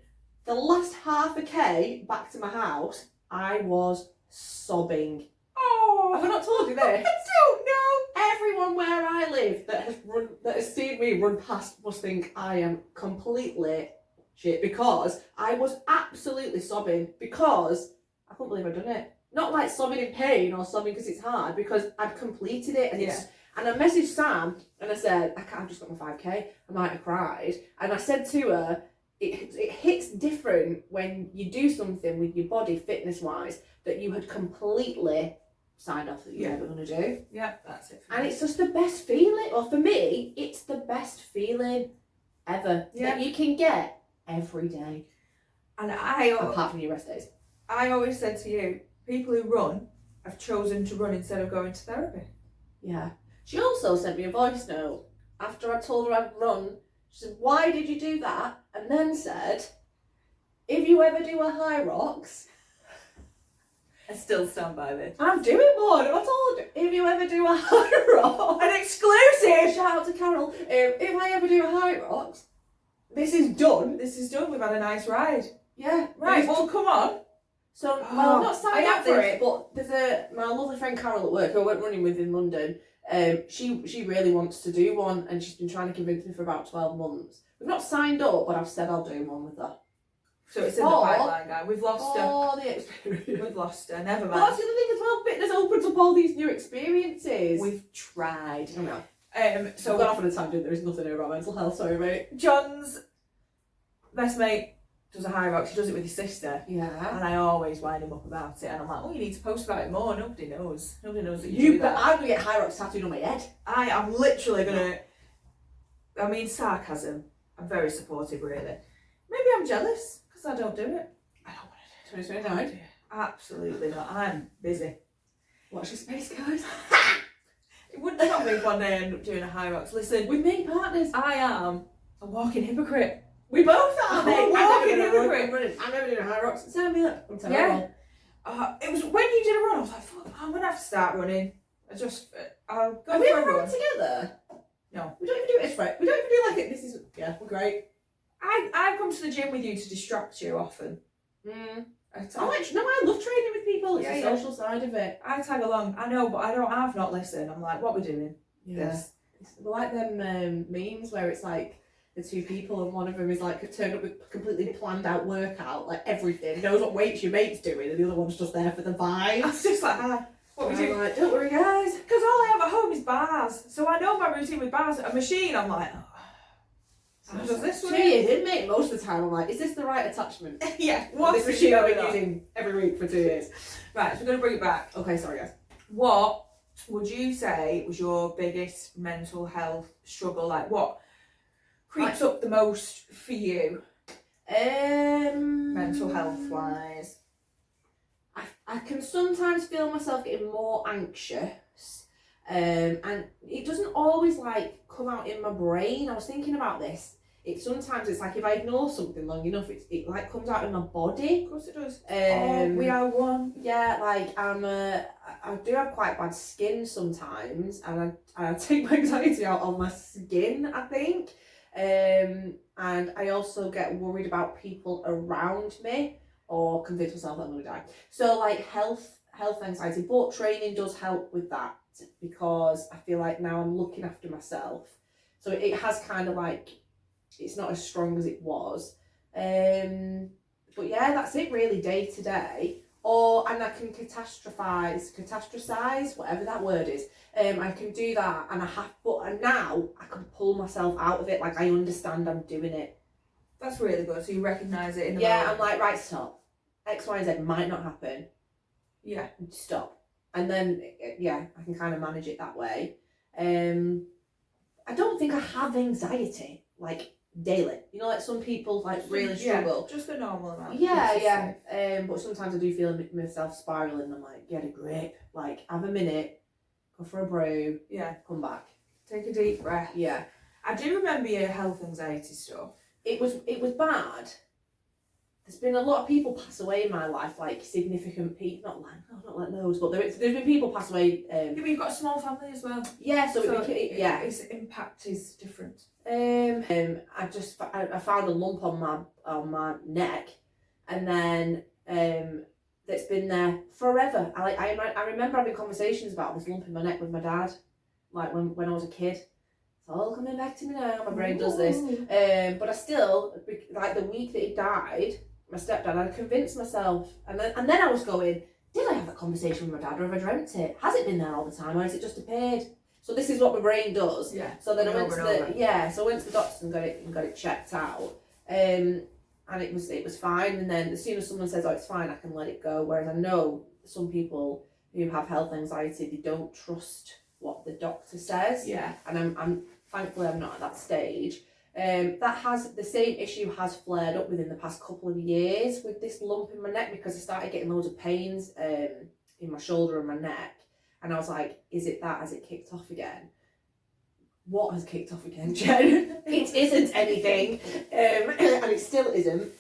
The last half a k back to my house, I was sobbing. Oh, Have I not told you this? I don't know. Everyone where I live that has seen me run past must think I am completely shit, because I was absolutely sobbing because I couldn't believe I'd done it. Not like sobbing in pain or sobbing because it's hard, because I'd completed it. And and I messaged Sam and I said, I've just got my 5k. I might have cried. And I said to her, it hits different when you do something with your body fitness wise that you had completely signed off that you're never going to do. Yeah, that's it. And it's just the best feeling. Well, for me, it's the best feeling ever that you can get every day. And apart from your rest days. I always said to you, people who run have chosen to run instead of going to therapy. Yeah. She also sent me a voice note after I told her I'd run. She said, why did you do that? And then said, if you ever do a high rocks, I still stand by this. I'm doing one. I told you. If you ever do a high rock, An exclusive! shout out to Carol. If I ever do a high rocks, this is done. This is done. We've had a nice ride. Yeah. Right, well, come on. So, well, I'm not signed up for this. it, but there's my lovely friend Carol at work who I went running with in London. She really wants to do one, and she's been trying to convince me for about 12 months. We've not signed up, but I've said I'll do one with her. So it's in the pipeline, guy. We've lost her. Oh, the experience. We've lost her. Never mind. Well, that's the other thing as well. Fitness opens up all these new experiences. We've tried. I know. So I've gone off on a tangent. There is nothing here about mental health. Sorry, mate. John's best mate does a high rocks. He does it with his sister. Yeah. And I always wind him up about it. And I'm like, oh, you need to post about it more. Nobody knows. Nobody knows that you do that. I'm going to get high rocks tattooed on my head. I am literally going to... I mean, sarcasm. I'm very supportive, really. Maybe I'm jealous because I don't do it. I don't want to do it. 2029? Absolutely not. I'm busy. Watch your space, guys. It wouldn't stop me if one day I end up doing a high rocks. Listen, With me, partners. I am a walking hypocrite. We both are, I'm mate. a walking hypocrite. I'm never doing high rocks. Send me that. I'm terrible. It was when you did a run, I was like, fuck, I'm going to have to start running. I'll go Have we for ever a run run. together? No. We don't even do it as right. We don't even do like it. This is, we're great. I come to the gym with you to distract you often. I love training with people. It's Yeah, the yeah. social side of it. I tag along. I know, but I've not listened. I'm like, what we doing? This. It's like them memes where it's like the two people and one of them is like turned up with a completely planned out workout, like everything, knows what weights your mate's doing, and the other one's just there for the I vibe. was just like, what we doing? Like, don't worry, guys. Because all I have at home is bars. So I know my routine with bars. A machine, I'm like, how does this So work? you didn't make most of the time. I'm like, is this the right attachment? Yeah. What's this machine I've been using every week for 2 years? Right, so we're going to bring it back. Okay, sorry guys. What would you say was your biggest mental health struggle? Like, what creeps up the most for you? Mental health wise. I can sometimes feel myself getting more anxious, and it doesn't always like come out in my brain. I was thinking about this. Sometimes it's like if I ignore something long enough, it like comes out in my body. Of course it does. We are one. Yeah, like I do have quite bad skin sometimes, and I take my anxiety out on my skin, I think. And I also get worried about people around me, or convince myself that I'm gonna die. So like health anxiety, but training does help with that, because I feel like now I'm looking after myself. So it has kind of like, it's not as strong as it was. But yeah, that's it really, day to day. And I can catastrophize, whatever that word is. I can do that, and now I can pull myself out of it. Like, I understand I'm doing it. That's really good. So you recognise it in the Yeah, moment. I'm like, right, stop. X, Y, and Z might not happen. Yeah. Stop. And then, yeah, I can kind of manage it that way. I don't think I have anxiety, like, daily. You know, like some people, like, really struggle. Just the normal amount. Yeah. But sometimes I do feel myself spiralling and I'm like, get a grip. Like, have a minute, go for a brew, come back. Take a deep breath. Yeah. I do remember your health anxiety stuff. It was bad. There's been a lot of people pass away in my life, like significant people, not like loads, but there's been people pass away. But you've got a small family as well. Yeah, so its impact is different. I found a lump on my neck, and then that's been there forever. I remember having conversations about this lump in my neck with my dad, like when I was a kid. It's all coming back to me now. My brain does this. But I still, like the week that he died, my stepdad, I convinced myself, and then I was going, did I have that conversation with my dad, or have I dreamt it? Has it been there all the time, or has it just appeared? So this is what my brain does. Yeah. So then I went to the doctors and got it checked out. And it was fine. And then as soon as someone says, oh, it's fine, I can let it go. Whereas I know some people who have health anxiety, they don't trust what the doctor says. Yeah. And I'm thankfully I'm not at that stage. The same issue has flared up within the past couple of years with this lump in my neck, because I started getting loads of pains in my shoulder and my neck, and I was like, is it that? Has it kicked off again? What has kicked off again, Jen? It isn't anything, and it still isn't.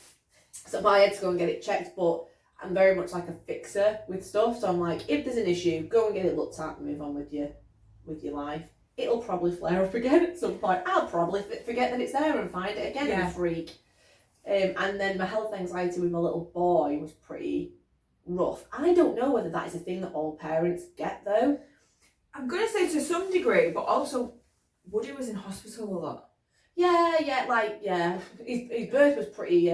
So I had to go and get it checked, but I'm very much like a fixer with stuff, so I'm like, if there's an issue, go and get it looked at and move on with your life. It'll probably flare up again at some point. I'll probably forget that it's there and find it again and freak. And then my health anxiety with my little boy was pretty rough. I don't know whether that is a thing that all parents get though. I'm going to say to some degree, but also Woody was in hospital a lot. Yeah. His birth was pretty,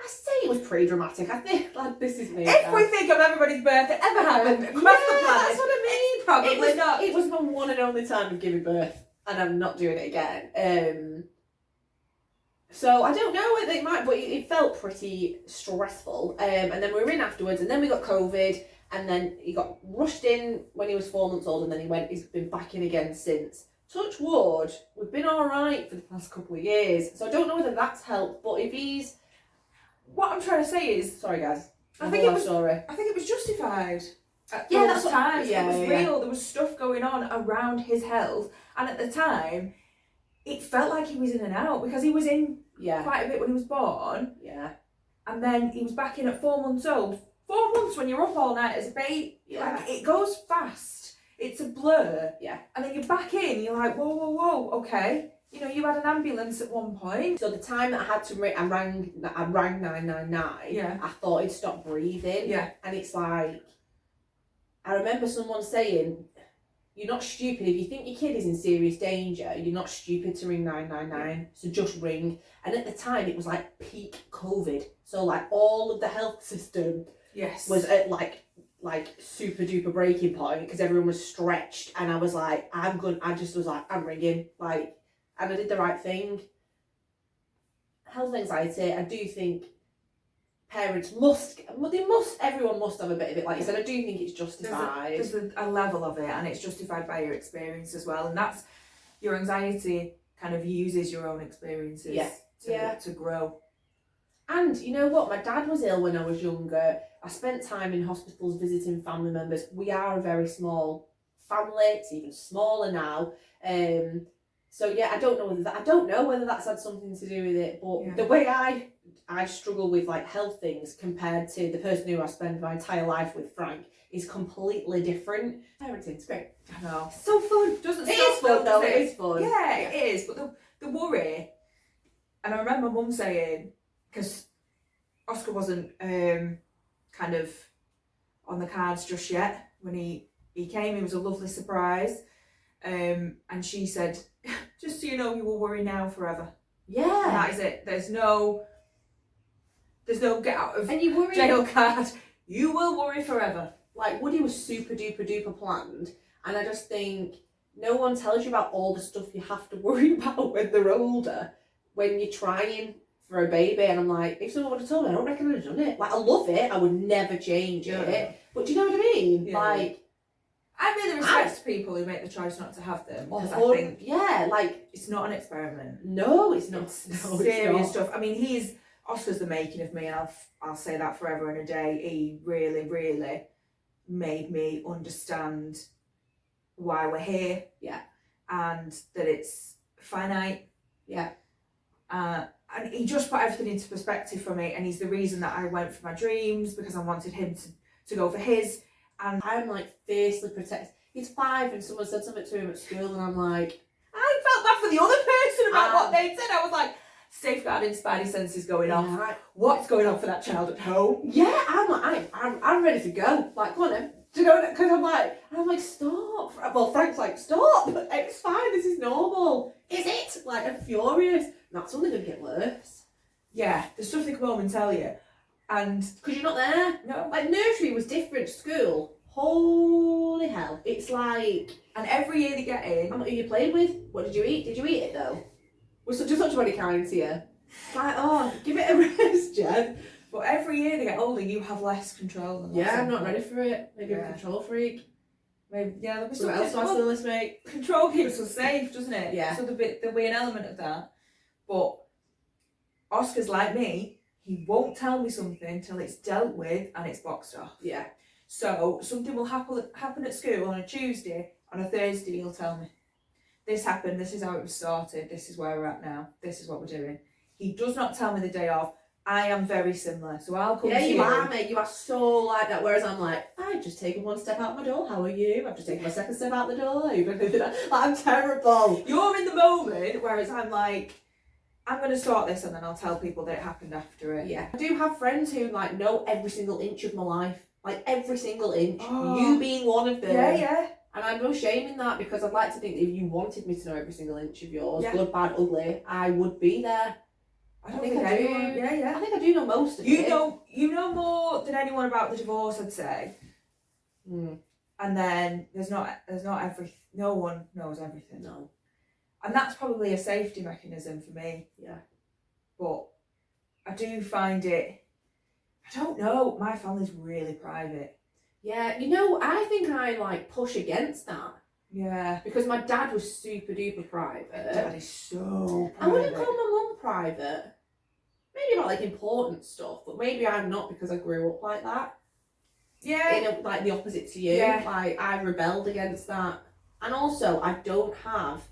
I say it was pretty dramatic. I think, like, this is me. If we think of everybody's birth that ever happened across the planet, that's what I mean. Probably not. It was my one and only time of giving birth, and I'm not doing it again. So I don't know whether it might, but it felt pretty stressful. And then we were in afterwards, and then we got COVID, and then he got rushed in when he was 4 months old, and then he's been back in again since. Touch wood, we've been all right for the past couple of years. So I don't know whether that's helped, but if he's... What I'm trying to say is... Sorry, guys. I think it was justified. That's times. It was real. There was stuff going on around his health, and at the time, it felt like he was in and out, because he was in quite a bit when he was born. Yeah. And then he was back in at 4 months old. 4 months when you're up all night as a baby, like, it goes fast. It's a blur. Yeah. And then you're back in. You're like, whoa, okay. You know, you had an ambulance at one point. So the time that I had to ring, I rang 999. Yeah. I thought he'd stopped breathing. Yeah. And it's like, I remember someone saying, you're not stupid. If you think your kid is in serious danger, you're not stupid to ring 999. So just ring. And at the time, it was like peak COVID. So like all of the health system was at like super duper breaking point, because everyone was stretched. And I was like, I'm ringing. Like, and I did the right thing. Health anxiety, I do think parents everyone must have a bit of it. Like you said, I do think it's justified. There's a level of it, and it's justified by your experience as well. And that's, your anxiety kind of uses your own experiences to grow. And you know what? My dad was ill when I was younger. I spent time in hospitals visiting family members. We are a very small family. It's even smaller now. So yeah, I don't know whether that's had something to do with it. But the way I struggle with like health things compared to the person who I spend my entire life with, Frank, is completely different. Parenting's great. I know. It's so fun. It is fun though. It is fun. Yeah, it is. But the worry, and I remember Mum saying, because Oscar wasn't kind of on the cards just yet when he came. He was a lovely surprise, and she said, just so you know, you will worry now forever. Yeah. And that is it. There's no get out of worry, jail card. You will worry forever. Like, Woody was super duper planned, and I just think no one tells you about all the stuff you have to worry about when they're older, when you're trying for a baby, and I'm like, if someone would have told me, I don't reckon I'd have done it. Like, I love it, I would never change it. But do you know what I mean? Yeah. Like, I really respect people who make the choice not to have them, because I think like, it's not an experiment. No, it's not. It's No, serious it's not. stuff. I mean, Oscar's the making of me, and I'll say that forever and a day. He really, really made me understand why we're here. Yeah. And that it's finite. Yeah. And he just put everything into perspective for me, and he's the reason that I went for my dreams, because I wanted him to go for his. And I'm like fiercely protected. He's 5 and someone said something to him at school, and I'm like, I felt bad for the other person about what they said. I was like, safeguarding spidey senses going off. Right. What's going on for that child at home? Yeah, I'm ready to go. Like, go on then. Do you know? Because I'm like, stop. Well, Frank's like, stop. It's fine. This is normal. Is it? Like, I'm furious. That's only going to get worse. Yeah, the stuff they come home and tell you. And because you're not there. No. Like, nursery was different to school. Holy hell. It's like... And every year they get in... And what are you playing with? What did you eat? Did you eat it, though? We're such a kind here. Like, oh, give it a rest, Jen. But every year they get older, you have less control. Yeah, I'm not ready for it. Maybe I'm a control freak. Maybe, yeah, there'll be What else do I still list, mate? Control keeps us safe, doesn't it? Yeah. So there'll be an element of that. But Oscar's like me, he won't tell me something till it's dealt with and it's boxed off. Yeah. So something will happen at school on a Tuesday, on a Thursday he'll tell me, this happened, this is how it was started, this is where we're at now, this is what we're doing. He does not tell me the day of. I am very similar, so I'll come to you. Yeah, you are, mate. You are so like that. Whereas I'm like, I've just taken one step out my door. How are you? I've just taken my second step out the door. Like, I'm terrible. You're in the moment, whereas I'm like, I'm going to start this and then I'll tell people that it happened after it. Yeah. I do have friends who like know every single inch of my life. Like every single inch. Oh. You being one of them. Yeah, yeah. And I'm no shame in that, because I'd like to think that if you wanted me to know every single inch of yours, Yeah. good, bad, ugly, I would be there. I think I do. Yeah, yeah. I think I do know most of it. You know more than anyone about the divorce, I'd say. Mm. And then there's not no one knows everything. No. And that's probably a safety mechanism for me. Yeah. But I do find it, I don't know, my family's really private. Yeah, you know, I think I like push against that. Yeah. Because my dad was super duper private. Dad is so private. I wouldn't call my mum private. Maybe about like important stuff, but maybe I'm not because I grew up like that. Yeah. Like the opposite to you. Yeah. Like I rebelled against that. And also I don't have,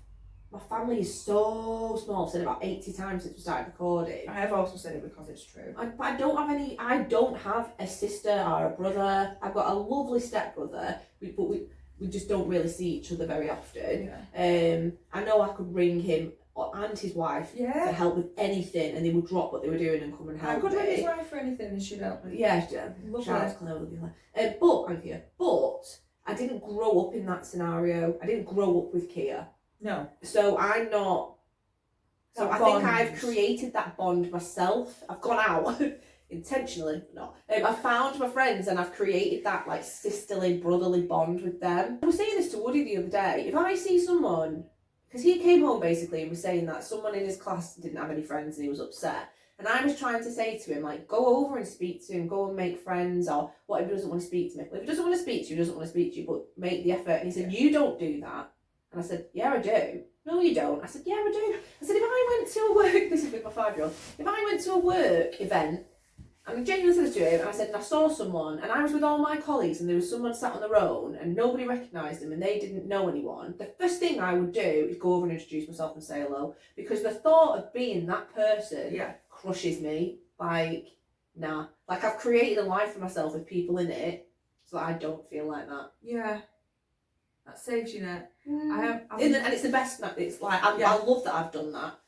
my family is so small. I've said it about 80 times since we started recording. I have also said it because it's true. I don't have a sister or a brother. I've got a lovely stepbrother, but we just don't really see each other very often. Yeah. I know I could ring him and his wife to help with anything, and they would drop what they were doing and come and help I could me. ring his wife for anything and she'd help me. Yeah, Lovely. shout out to Claire, lovely. But thank you. But I didn't grow up in that scenario. I didn't grow up with Kia. No. So I'm not. So That I bond. think I've created that bond myself. I've gone out intentionally, but not. I've found my friends and I've created that like sisterly, brotherly bond with them. I was saying this to Woody the other day. If I see someone, because he came home basically and was saying that someone in his class didn't have any friends and he was upset. And I was trying to say to him, like, go over and speak to him, go and make friends, or what if he doesn't want to speak to me? Well, if he doesn't want to speak to you, he doesn't want to speak to you, but make the effort. And he said, you don't do that. And I said, yeah, I do. No, you don't. I said, yeah, I do. I said, if I went to a work, this is with my 5-year-old, if I went to a work event, and I genuinely said this to him, and I said, and I saw someone, and I was with all my colleagues, and there was someone sat on their own, and nobody recognised them, and they didn't know anyone, the first thing I would do is go over and introduce myself and say hello, because the thought of being that person crushes me. Like, nah. Like, I've created a life for myself with people in it, so that I don't feel like that. Yeah. That saves you net. And it's the best. It's like I love that I've done that.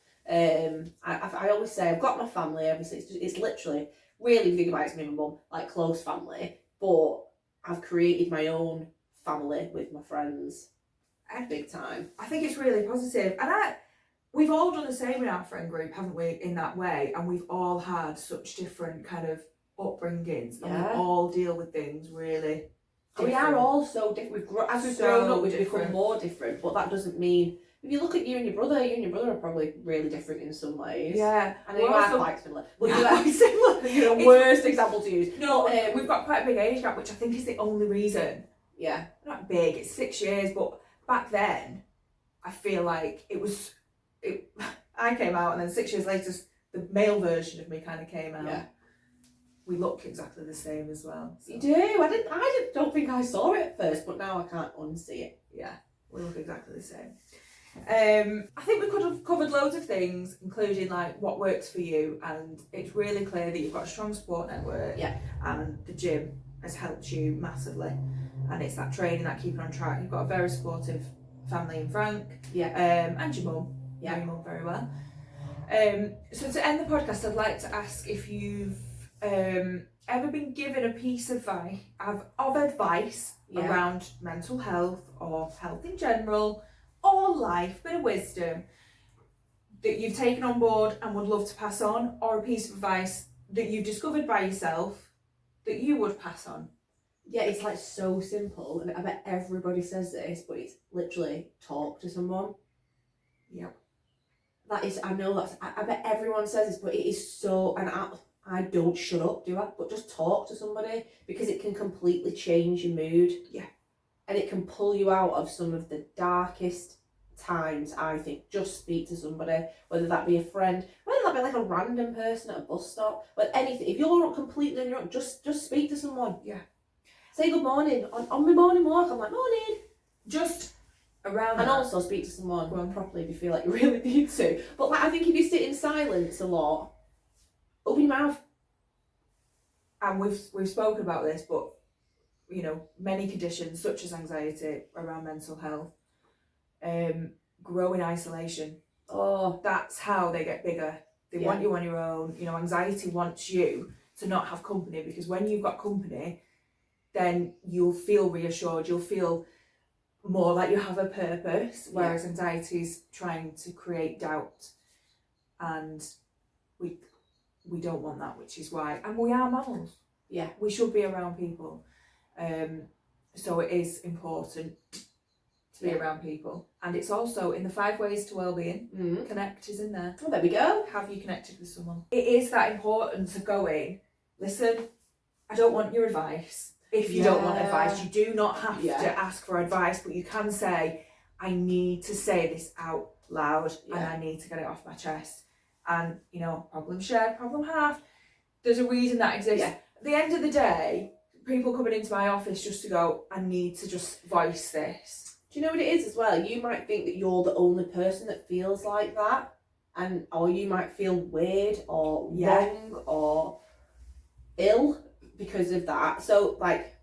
I always say I've got my family. Obviously, it's literally really, if you think about it, it's me and my mum, like close family. But I've created my own family with my friends, big time. I think it's really positive, and we've all done the same in our friend group, haven't we? In that way, and we've all had such different kind of upbringings, and we all deal with things really. We are all so different. As we've grown up, we've become more different, but that doesn't mean if you look at you and your brother are probably really different in some ways. Yeah. I know you are quite similar. Well, Yeah, you are quite similar. you're the worst example to use. No, we've got quite a big age gap, which I think is the only reason. Yeah. Not big, it's 6 years, but back then, I feel like I came out and then 6 years later, the male version of me kind of came out. Yeah. We look exactly the same as well. So. You do. I don't think I saw it at first, but now I can't unsee it. Yeah, we look exactly the same. I think we could have covered loads of things, including like what works for you, and it's really clear that you've got a strong support network. Yeah. And the gym has helped you massively, and it's that training, that keeping on track. You've got a very supportive family in Frank. Yeah. And your mum. Yeah. Know your mum very well. So to end the podcast, I'd like to ask if you've ever been given a piece of advice around mental health or health in general or life, bit of wisdom that you've taken on board and would love to pass on, or a piece of advice that you've discovered by yourself that you would pass on. Yeah, it's like so simple, and I bet everybody says this, but it's literally talk to someone. Yep. That is, I know that's, I bet everyone says this, but it is so, and I don't shut up, do I? But just talk to somebody, because it can completely change your mood. Yeah. And it can pull you out of some of the darkest times, I think. Just speak to somebody, whether that be a friend, whether that be like a random person at a bus stop, but anything. If you're not completely on your own, just speak to someone. Yeah. Say good morning. On my morning walk, I'm like, morning. Just around And that. also speak to someone properly if you feel like you really need to. But like, I think if you sit in silence a lot, open your mouth. And we've spoken about this, but you know, many conditions such as anxiety around mental health grow in isolation. Oh, That's how they get bigger. They want you on your own. You know, anxiety wants you to not have company, because when you've got company, then you'll feel reassured, you'll feel more like you have a purpose, whereas anxiety is trying to create doubt, and we don't want that, which is why, and we are mammals. Yeah. We should be around people. So it is important to be around people. And it's also in the 5 ways to wellbeing. Connect is in there. Oh, there we go. Have you connected with someone? It is that importance of going, listen, I don't want your advice. If you don't want advice, you do not have to ask for advice, but you can say, I need to say this out loud and I need to get it off my chest. And, you know, problem shared, problem halved. There's a reason that exists. Yeah. At the end of the day, people coming into my office just to go, I need to just voice this. Do you know what it is as well? You might think that you're the only person that feels like that, and or you might feel weird or wrong or ill because of that. So like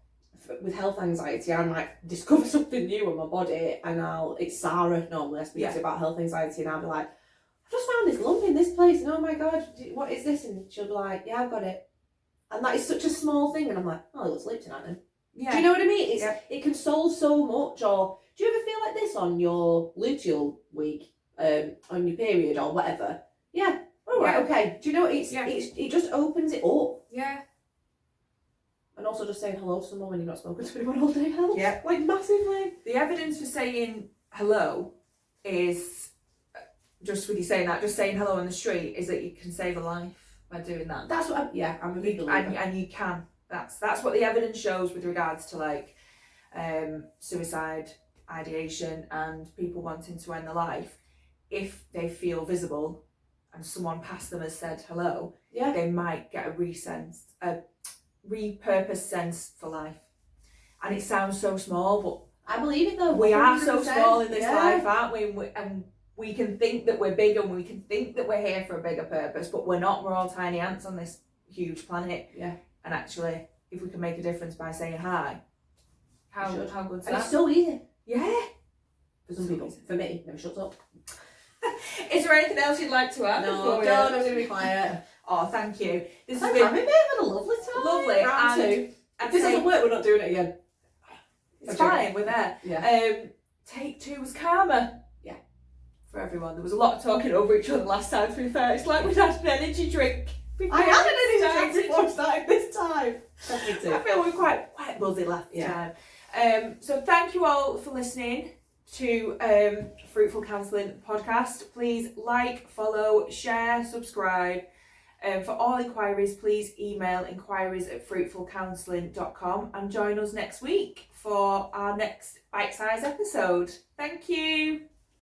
with health anxiety, I might discover something new in my body, and it's Sarah normally I speak to about health anxiety, and I'll be like, I just found this lump in this place, and oh my god, what is this? And she'll be like, yeah, I've got it. And that is such a small thing, and I'm like, oh, let's sleep tonight then. Yeah. Do you know what I mean? It can solve so much. Or do you ever feel like this on your luteal week, on your period or whatever? Yeah. All right. Okay. Do you know it just opens it up. Yeah. And also just saying hello to someone when you've not spoken to anyone all day helps. Yeah. Like massively. The evidence for saying hello is just with you saying that, just saying hello on the street, is that you can save a life by doing that. That's what I'm a big believer. And you can. That's what the evidence shows with regards to like suicide ideation and people wanting to end their life. If they feel visible and someone past them has said hello, they might get a repurposed sense for life. And it sounds so small, but I believe it though. We are so small in this life, aren't we? And we can think that we're big and we can think that we're here for a bigger purpose, but we're not. We're all tiny ants on this huge planet. Yeah. And actually, if we can make a difference by saying hi, how good's that? It's so easy. Yeah. For some people. For me, never shuts up. Is there anything else you'd like to add? No, I'm going to be quiet. Oh, thank you. This has been been a lovely time. Lovely. Round 2. If this doesn't work, we're not doing it again. It's fine, we're there. Yeah. Take 2 was calmer. Yeah. For everyone. There was a lot of talking over each other last time, to be fair. It's like we'd had an energy drink. I had an energy drink before starting this time. I feel we're quite buzzy last time. So thank you all for listening to Fruitful Counselling Podcast. Please like, follow, share, subscribe. For all inquiries, please email inquiries@fruitfulcounselling.com and join us next week for our next bite-sized episode. Thank you.